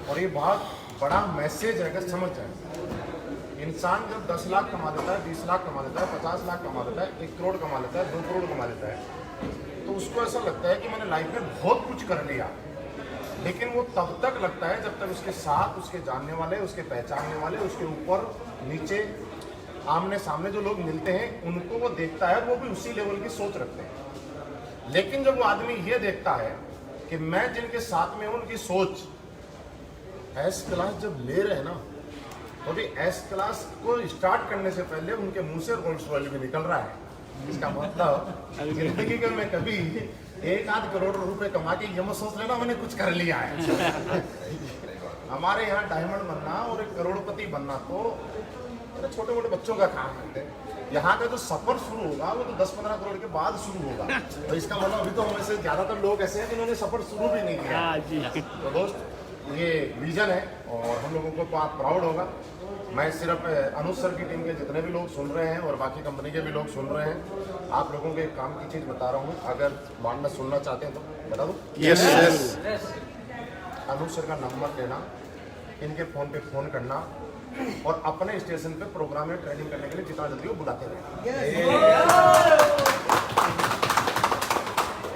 और ये बहुत बड़ा मैसेज है, अगर समझ जाए। इंसान जब 10 लाख कमा लेता है, 20 लाख कमा लेता है, 50 लाख कमा लेता है, 1 करोड़ कमा लेता है, 2 करोड़ कमा लेता है, तो उसको ऐसा लगता है कि मैंने लाइफ में बहुत कुछ कर लिया। लेकिन वो तब तक लगता है जब तक उसके साथ उसके जानने वाले, उसके पहचानने वाले, उसके ऊपर नीचे आमने सामने जो लोग मिलते हैं उनको वो देखता है, वो भी उसी लेवल की सोच रखते हैं। लेकिन जब वो आदमी ये देखता है कि मैं जिनके साथ में हूँ उनकी सोच एस क्लास जब ले रहे हैं ना, तो अभी एस क्लास को स्टार्ट करने से पहले उनके मुंह से रोल्स रॉयस भी निकल रहा है। इसका मतलब जिंदगी में मैं कभी 1-8 करोड़ रुपए कमा के ये मत सोच लेना मैंने कुछ कर लिया है। हमारे यहाँ डायमंड बनना और एक करोड़पति बनना तो छोटे मोटे बच्चों का काम है। यहाँ का जो सफर शुरू होगा वो तो 10-15 करोड़ के बाद शुरू होगा। तो इसका मतलब अभी तो हमें से ज्यादातर लोग ऐसे हैं जिन्होंने सफर शुरू भी नहीं किया। तो दोस्त ये विजन है और हम लोगों को आप प्राउड होगा। मैं सिर्फ अनुज सर की टीम के जितने भी लोग सुन रहे हैं और बाकी कंपनी के भी लोग सुन रहे हैं, आप लोगों को एक काम की चीज़ बता रहा हूँ, अगर बाद में सुनना चाहते हैं तो बता दूँ। यस। अनुज सर का नंबर लेना, इनके फ़ोन पे फ़ोन करना और अपने स्टेशन पे प्रोग्राम में ट्रेनिंग करने के लिए जितना जल्दी वो बुलाते रहे।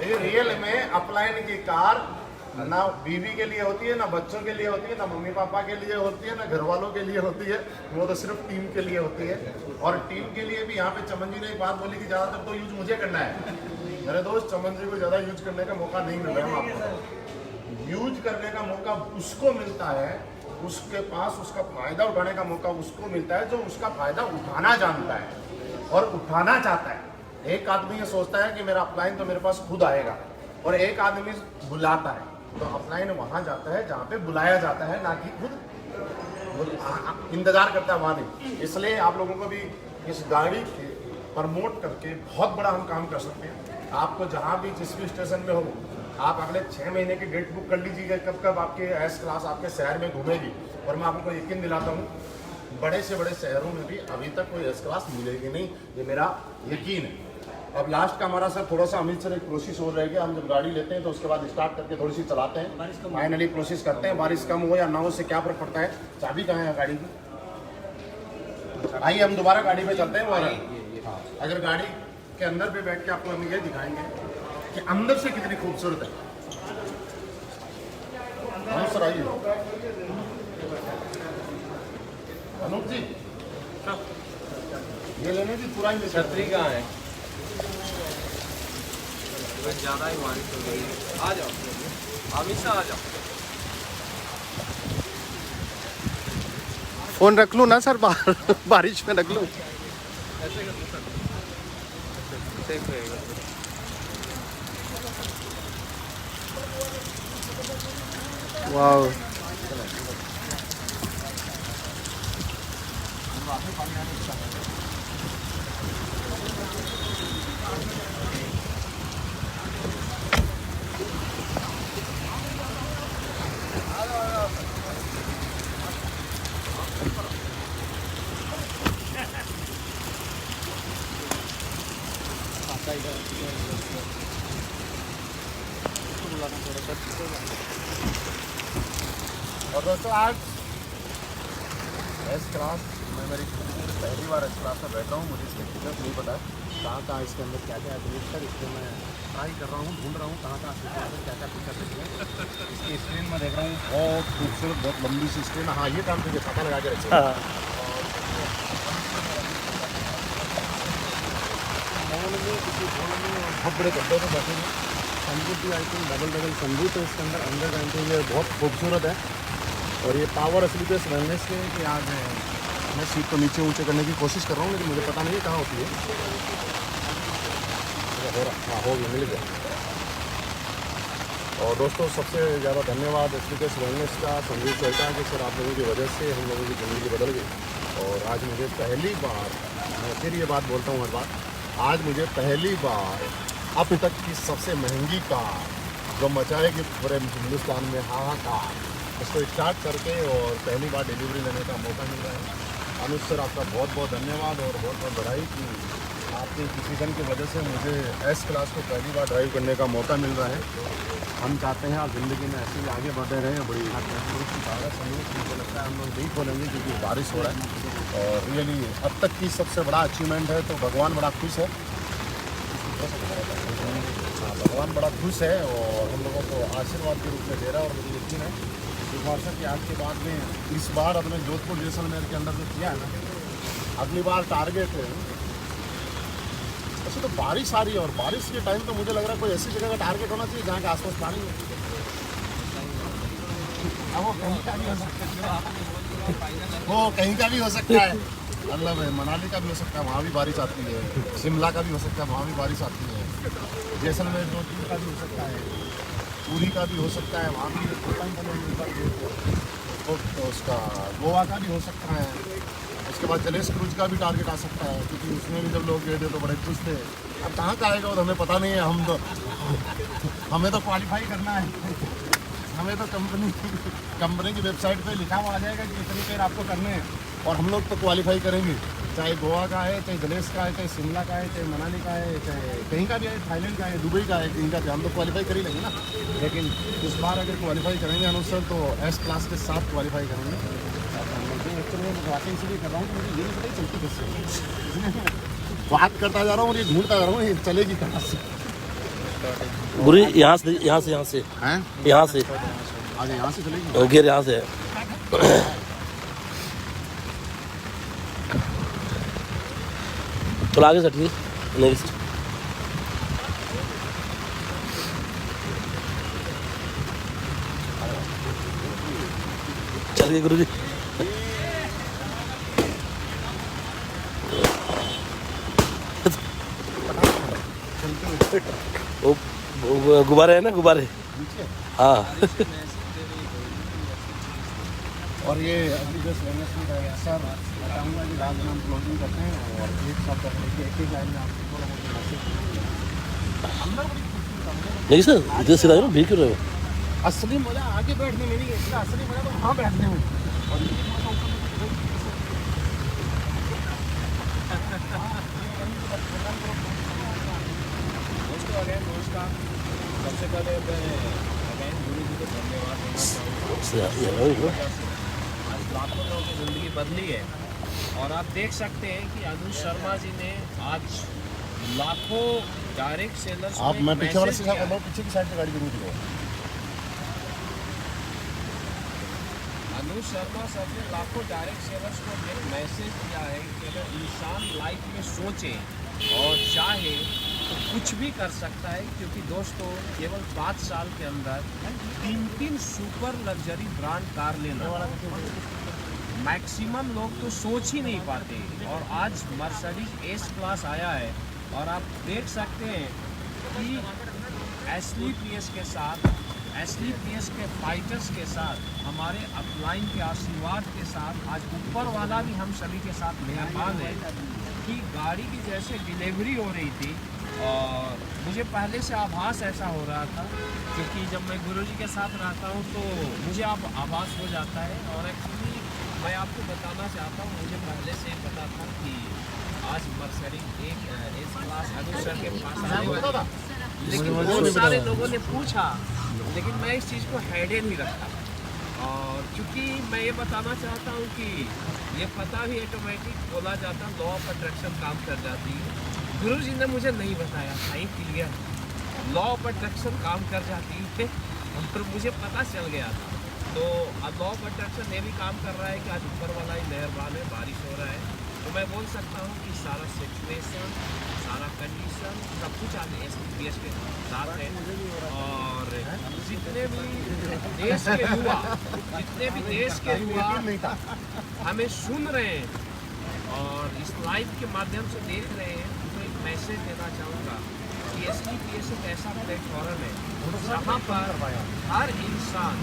ये रियल में अपलाइन की कार ना बीवी के लिए होती है, ना बच्चों के लिए होती है, ना मम्मी पापा के लिए होती है, ना घर वालों के लिए होती है, वो तो सिर्फ टीम के लिए होती है। और टीम के लिए भी यहाँ पे चमन जी ने एक बात बोली कि ज़्यादातर तो यूज मुझे करना है। मेरे दोस्त, चमन जी को ज़्यादा यूज करने का मौका नहीं मिल रहा है आपको। यूज करने का मौका उसको मिलता है, उसके पास उसका फ़ायदा उठाने का मौका उसको मिलता है जो उसका फ़ायदा उठाना जानता है और उठाना चाहता है। एक आदमी ये सोचता है कि मेरा अपलाइन तो मेरे पास खुद आएगा, और एक आदमी बुलाता है। तो अपलाइन वहाँ जाता है जहाँ पे बुलाया जाता है, ना कि खुद इंतजार करता है वहाँ नहीं। इसलिए आप लोगों को भी इस गाड़ी के प्रमोट करके बहुत बड़ा हम काम कर सकते हैं। आपको जहाँ भी जिस भी स्टेशन में हो, आप अगले 6 महीने की डेट बुक कर लीजिएगा कब कब आपके एस क्लास आपके शहर में घूमेगी। और मैं आपको यकीन दिलाता हूँ, बड़े से बड़े शहरों में भी अभी तक कोई एस क्लास मिलेगी नहीं, ये मेरा यकीन है। अब लास्ट का हमारा सर थोड़ा सा अमित सर एक प्रोसेस हो रहेगा। हम जब गाड़ी लेते हैं तो उसके बाद स्टार्ट करके थोड़ी सी चलाते हैं, फाइनली प्रोसेस करते हैं। बारिश कम हो या ना हो, से क्या फर्क पड़ता है। चाबी कहाँ है गाड़ी की? आइए हम दोबारा गाड़ी पे चलते हैं। और अगर गाड़ी के अंदर पे बैठ के आपको हम ये दिखाएंगे कि अंदर से कितनी खूबसूरत है। हाँ सर आइए। अनूप जी ये लेने की पूरा ही छतरी कहाँ है? ज़्यादा ही बारिश हो गई है। आ जाओ हमेशा आ जाओ। फ़ोन रख लूँ ना सर बाहर बारिश में रख लूँ? ऐसे कर लो सर, सेफ रहेगा। वाह, और दोस्तों आज एस क्लास मैं मेरी पहली बार एस क्लास में बैठ रहा हूँ। मुझे इसकी फीचर्स नहीं पता है, कहाँ इसके अंदर क्या क्या है सर, इसलिए मैं ट्राई कर रहा हूँ, ढूंढ रहा हूँ कहाँ क्या क्या फीचर देखें। इसकी स्क्रीन में देख रहा हूँ, बहुत खूबसूरत, बहुत लंबी सी स्क्रीन। हाँ ये काम मुझे पता लगा के रखिए। बहुत बड़े गड्ढे में बैठे हैं। संबूत भी आई थिंक डबल संबूत है इसके अंदर जाते हुए बहुत खूबसूरत है। और ये पावर असली पे वेलनेस के कि आज मैं सीट को नीचे ऊंचे करने की कोशिश कर रहा हूँ, लेकिन मुझे पता नहीं है कहाँ होती है। हो रहा, हाँ हो गया, मिल गया। और दोस्तों सबसे ज़्यादा धन्यवाद एसलीपेस वेलनेस का, संदीप सर का, कि सर आप लोगों की वजह से हम लोगों की ज़िंदगी बदल गई। और आज मुझे पहली बार, मैं फिर ये बात बोलता हूँ हर बार, आज मुझे पहली बार अब तक की सबसे महंगी कार जो मचाएगी पूरे हिंदुस्तान में हाहाकार, उसको स्टार्ट करके और पहली बार डिलीवरी लेने का मौका मिल रहा है। अनुज सर आपका बहुत बहुत धन्यवाद और बहुत बहुत बधाई कि आपके डिसीजन की वजह से मुझे एस क्लास को पहली बार ड्राइव करने का मौका मिल रहा है। हम चाहते हैं आप ज़िंदगी में ऐसे ही आगे बढ़ते रहें। बड़ी मुझे लगता है हम लोग नहीं खोलेंगे क्योंकि बारिश हो रहा है। और रियली अब तक की सबसे बड़ा अचीवमेंट है, तो भगवान बड़ा खुश है। हाँ भगवान बड़ा खुश है और हम लोगों को आशीर्वाद के रूप में दे रहा है। और मुझे यकीन है कि वर्षा की आज के बाद में इस बार अपने जोधपुर जैसलमेर के अंदर जो किया है ना, अगली बार टारगेट है। वैसे तो बारिश आ रही है और बारिश के टाइम तो मुझे लग रहा है कोई ऐसी जगह का टारगेट होना चाहिए जहाँ के आसपास पानी है। वो कहीं का भी हो सकता है, वो कहीं का भी हो सकता है, मतलब मनाली का भी हो सकता है, वहाँ भी बारिश आती है। शिमला का भी हो सकता है, वहाँ भी बारिश आती है। जैसलमेर जोधपुर का भी हो सकता है, पूरी का भी हो सकता है, वहाँ भी तो उसका गोवा का भी हो सकता है। उसके बाद जलेश क्रूज का भी टारगेट आ सकता है, क्योंकि उसमें भी जब लोग गए थे तो बड़े खुश थे। अब कहाँ का आएगा वो तो हमें पता नहीं है। हम तो हमें तो क्वालिफाई करना है। हमें तो कंपनी की वेबसाइट पे लिखा हुआ आ जाएगा कि इतनी पेड़ आपको करने हैं और हम लोग तो क्वालिफाई करेंगे। चाहे गोवा का है, चाहे गलेस का है, चाहे शिमला का है, चाहे मनाली का है, चाहे कहीं का भी है, थाईलैंड का है, दुबई का है, कहीं का भी, हम तो क्वालिफाई कर ही लेंगे ना। लेकिन इस बार अगर क्वालिफाई करेंगे अनुसार तो एस क्लास के साथ क्वालिफाई करेंगे। एक्चुअली मैं बातें इसलिए कर रहा हूँ कि मुझे ये नहीं पता चलती किससे बात करता जा रहा हूँ और ये ढूंढता जा रहा हूँ ये चलेगी कहाँ से। बुरी यहाँ से हैं यहाँ से आगे यहाँ से चलेगी, गिर यहाँ से है। तो आगे सटिए नेक्स्ट। चलिए गुरुजी। वो गुब्बारे है ना, गुब्बारे। हाँ। और ये अभी जस्ट सर बताऊँगा कि रात में हम क्लोजिंग करते हैं और एक साथ करने की एक ही लाइन में आपको थोड़ा मैसेज नहीं सर, इधर सीधा करो, भीड़ क्यों रहे हो? असली मजा आगे बैठने में नहीं है, इसका असली मजा तो वहाँ बैठने में। और नमस्कार। सबसे पहले मैं गुरु जी को धन्यवाद देना चाहूँगा। आज लाखों लोगों की ज़िंदगी बदली है और आप देख सकते हैं कि अनुज शर्मा जी ने आज लाखों डायरेक्ट सेलर्स आप मैं पीछे वाले से पीछे की साइड पे गाड़ी जरूर दिखाओ। अनुज शर्मा सर ने लाखों डायरेक्ट सेलर्स को एक मैसेज दिया है कि अगर इंसान लाइफ में सोचे और चाहे तो कुछ भी कर सकता है, क्योंकि दोस्तों केवल 5 साल के अंदर 3 सुपर लग्जरी ब्रांड कार लेना मैक्सिमम लोग तो सोच ही नहीं पाते। और आज मर्सिडीज एस क्लास आया है और आप देख सकते हैं कि एसली पीएस के साथ, एसली पीएस के फाइटर्स के साथ, हमारे अपलाइन के आशीर्वाद के साथ आज ऊपर वाला भी हम सभी के साथ मेहरबान है कि गाड़ी की जैसे डिलीवरी हो रही थी और मुझे पहले से आभास ऐसा हो रहा था, क्योंकि जब मैं गुरुजी के साथ रहता हूँ तो मुझे अब आभास हो जाता है। और एक्चुअली मैं आपको बताना चाहता हूँ, मुझे पहले से पता था कि आज मर्सिडीज एक एस क्लास अनुज सर के पास आने वाली है, लेकिन बहुत सारे लोगों ने पूछा, लेकिन मैं इस चीज़ को हेडे नहीं रखा। और चूँकि मैं ये बताना चाहता हूँ कि ये पता भी ऑटोमेटिक बोला जाता, लॉ ऑफ अट्रैक्शन काम कर जाती है। गुरु जी ने मुझे नहीं बताया था, ही क्लियर लॉ ऑफ अट्रैक्शन काम कर जाती है और मुझे पता चल गया था। तो अब लॉ ऑफ अट्रैक्शन ये भी काम कर रहा है कि आज ऊपर वाला ही मेहरबान है, बारिश हो रहा है। तो मैं बोल सकता हूँ कि सारा सिचुएशन, सारा कंडीशन, सब कुछ आज एसपीएस के साथ है। और जितने भी देश के युवा हमें सुन रहे हैं और इस लाइव के माध्यम से देख रहे हैं, तो एक मैसेज देना चाहूँगा कि एसपीएस एक ऐसा प्लेटफॉर्म है जहाँ पर हर इंसान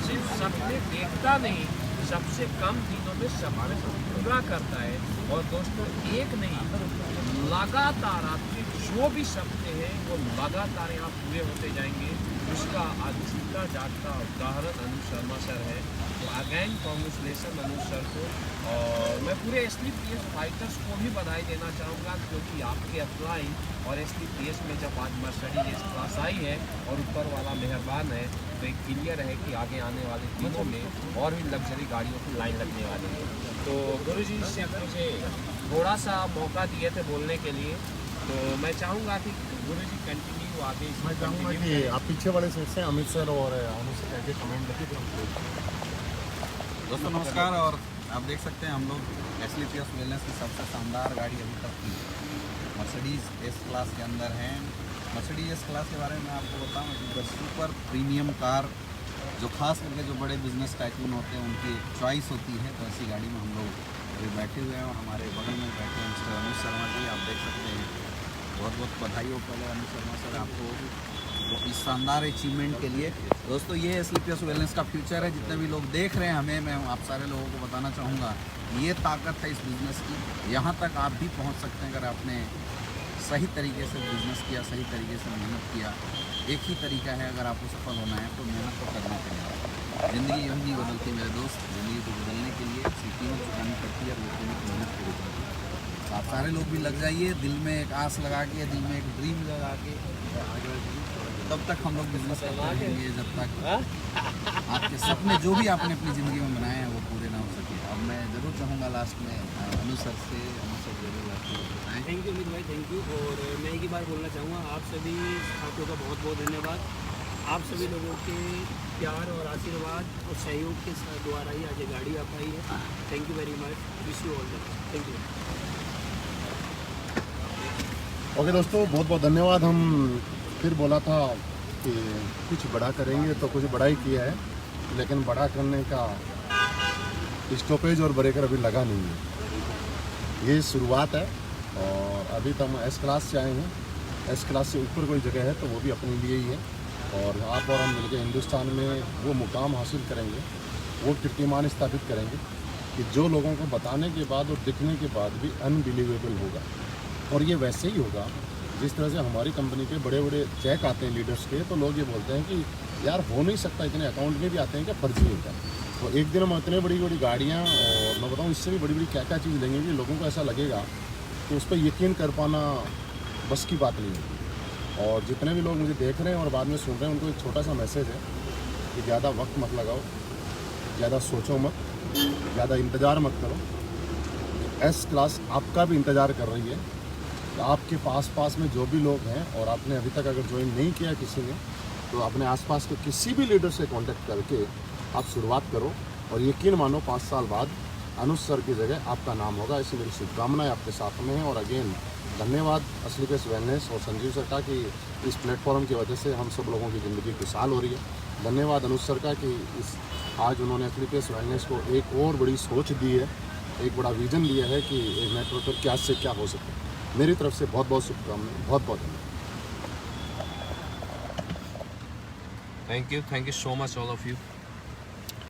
सिर्फ सपने देखता नहीं, सबसे कम दिनों में सपने पूरा करता है। और दोस्तों एक नहीं, लगातार आपके जो भी सपने हैं वो लगातार यहाँ पूरे होते जाएंगे। उसका आज जीता जागता उदाहरण अनुज शर्मा सर है। तो अगेन कॉन्ग्रेचुलेसन अनुज सर को। और मैं पूरे एसलीपीएस फाइटर्स को भी बधाई देना चाहूँगा, क्योंकि आपके अप्लाई और एसलीपीएस में जब आज मर्सिडीज एस क्लास आई है और ऊपर वाला मेहरबान है, तो एक क्लियर है कि आगे आने वाले दिनों में और भी लग्जरी गाड़ियों की लाइन लगने वाली है। तो गुरु जी से मुझे थोड़ा सा मौका दिए थे बोलने के लिए, तो मैं चाहूँगा कि गुरु जी कंटिन्यू आगे। मैं चाहूँगा कि आप पीछे वाले सीट से अमित सर और अनु से कह के कमेंट रखिए। दोस्तों नमस्कार। और आप देख सकते हैं हम लोग एसलीपीएस वेलनेस की सबसे शानदार गाड़ी अभी तक की मर्सिडीज एस क्लास के अंदर हैं। मर्सिडीज एस क्लास के बारे में आपको बताऊँ कि सुपर प्रीमियम कार जो खास करके जो बड़े बिजनेस टाइकून होते हैं उनकी चॉइस होती है। तो ऐसी गाड़ी में हम लोग अभी बैठे हुए हैं और हमारे बगल में बैठे हैं मिस्टर अनुज शर्मा जी। आप देख सकते हैं, बहुत बहुत बधाई हो पहले अनुज शर्मा सर आपको इस शानदार अचीवमेंट के लिए। दोस्तों ये एसलीपीएस वेलनेस का फ्यूचर है। जितने भी लोग देख रहे हैं हमें, मैं आप सारे लोगों को बताना चाहूँगा ये ताकत है इस बिज़नेस की। यहाँ तक आप भी पहुँच सकते हैं अगर आपने सही तरीके से बिज़नेस किया, सही तरीके से मेहनत किया। एक ही तरीका है अगर आपको सफल होना है तो मेहनत तो करना पड़ेगा। ज़िंदगी यूँ ही बदलती मेरे दोस्त। ज़िंदगी को बदलने के लिए कीमत चुकानी पड़ती है और वो कीमत मेहनत पूरी करती है। आप सारे लोग भी लग जाइए, दिल में एक आस लगा के, दिल में एक ड्रीम लगा के, तब तक हम लोग बिजनेस करते रहेंगे जब तक आपके सपने जो भी आपने अपनी ज़िंदगी में बनाए हैं वो पूरे ना हो सके। अब मैं ज़रूर चाहूँगा लास्ट में अनुसर ज़रूर बताएँ। थैंक यू अमित भाई, थैंक यू। और मैं एक ही बार बोलना चाहूँगा, आप सभी छात्रों का बहुत बहुत धन्यवाद। आप सभी लोगों के प्यार और आशीर्वाद और सहयोग के द्वारा ही आज ये गाड़ी आ पाई है। Thank you very much, wish you all the best. Thank you. Okay दोस्तों, बहुत बहुत धन्यवाद। हम फिर बोला था कि कुछ बड़ा करेंगे तो कुछ बड़ा ही किया है, लेकिन बड़ा करने का स्टॉपेज और ब्रेकर अभी लगा नहीं है। ये शुरुआत है और अभी तो हम एस क्लास से आए हैं। एस क्लास से ऊपर कोई जगह है तो वो भी अपने लिए ही है, और आप और हम मिलकर हिंदुस्तान में वो मुकाम हासिल करेंगे, वो कीर्तिमान स्थापित करेंगे कि जो लोगों को बताने के बाद और दिखने के बाद भी अनबिलीवेबल होगा। और ये वैसे ही होगा जिस तरह से हमारी कंपनी के बड़े बड़े चेक आते हैं लीडर्स के, तो लोग ये बोलते हैं कि यार हो नहीं सकता, इतने अकाउंट में भी आते हैं क्या, फर्जी है क्या। तो एक दिन हम इतने बड़ी बड़ी गाड़ियाँ, और मैं बताऊँ इससे भी बड़ी बड़ी क्या क्या चीज़ लेंगे कि लोगों को ऐसा लगेगा कि उस पर यकीन कर पाना बस की बात नहीं है। और जितने भी लोग मुझे देख रहे हैं और बाद में सुन रहे हैं, उनको एक छोटा सा मैसेज है कि ज़्यादा वक्त मत लगाओ, ज़्यादा सोचो मत, ज़्यादा इंतज़ार मत करो। एस क्लास आपका भी इंतज़ार कर रही है। तो आपके पास में जो भी लोग हैं और आपने अभी तक अगर ज्वाइन नहीं किया किसी ने, तो अपने आसपास के किसी भी लीडर से कांटेक्ट करके आप शुरुआत करो, और यकीन मानो 5 साल बाद अनुज सर की जगह आपका नाम होगा। ऐसी मेरी शुभकामनाएं आपके साथ में हैं। और अगेन धन्यवाद असली पेस वेलनेस और संजीव सर का कि इस प्लेटफॉर्म की वजह से हम सब लोगों की ज़िंदगी खुशहाल हो रही है। धन्यवाद अनुज सर का कि आज उन्होंने असली पेस वेलनेस को एक और बड़ी सोच दी है, एक बड़ा विज़न दिया है कि एक नेटवर्क पर क्या से क्या हो सके। मेरी तरफ से बहुत बहुत शुभकामनाएं, बहुत बहुत thank you so much all of you.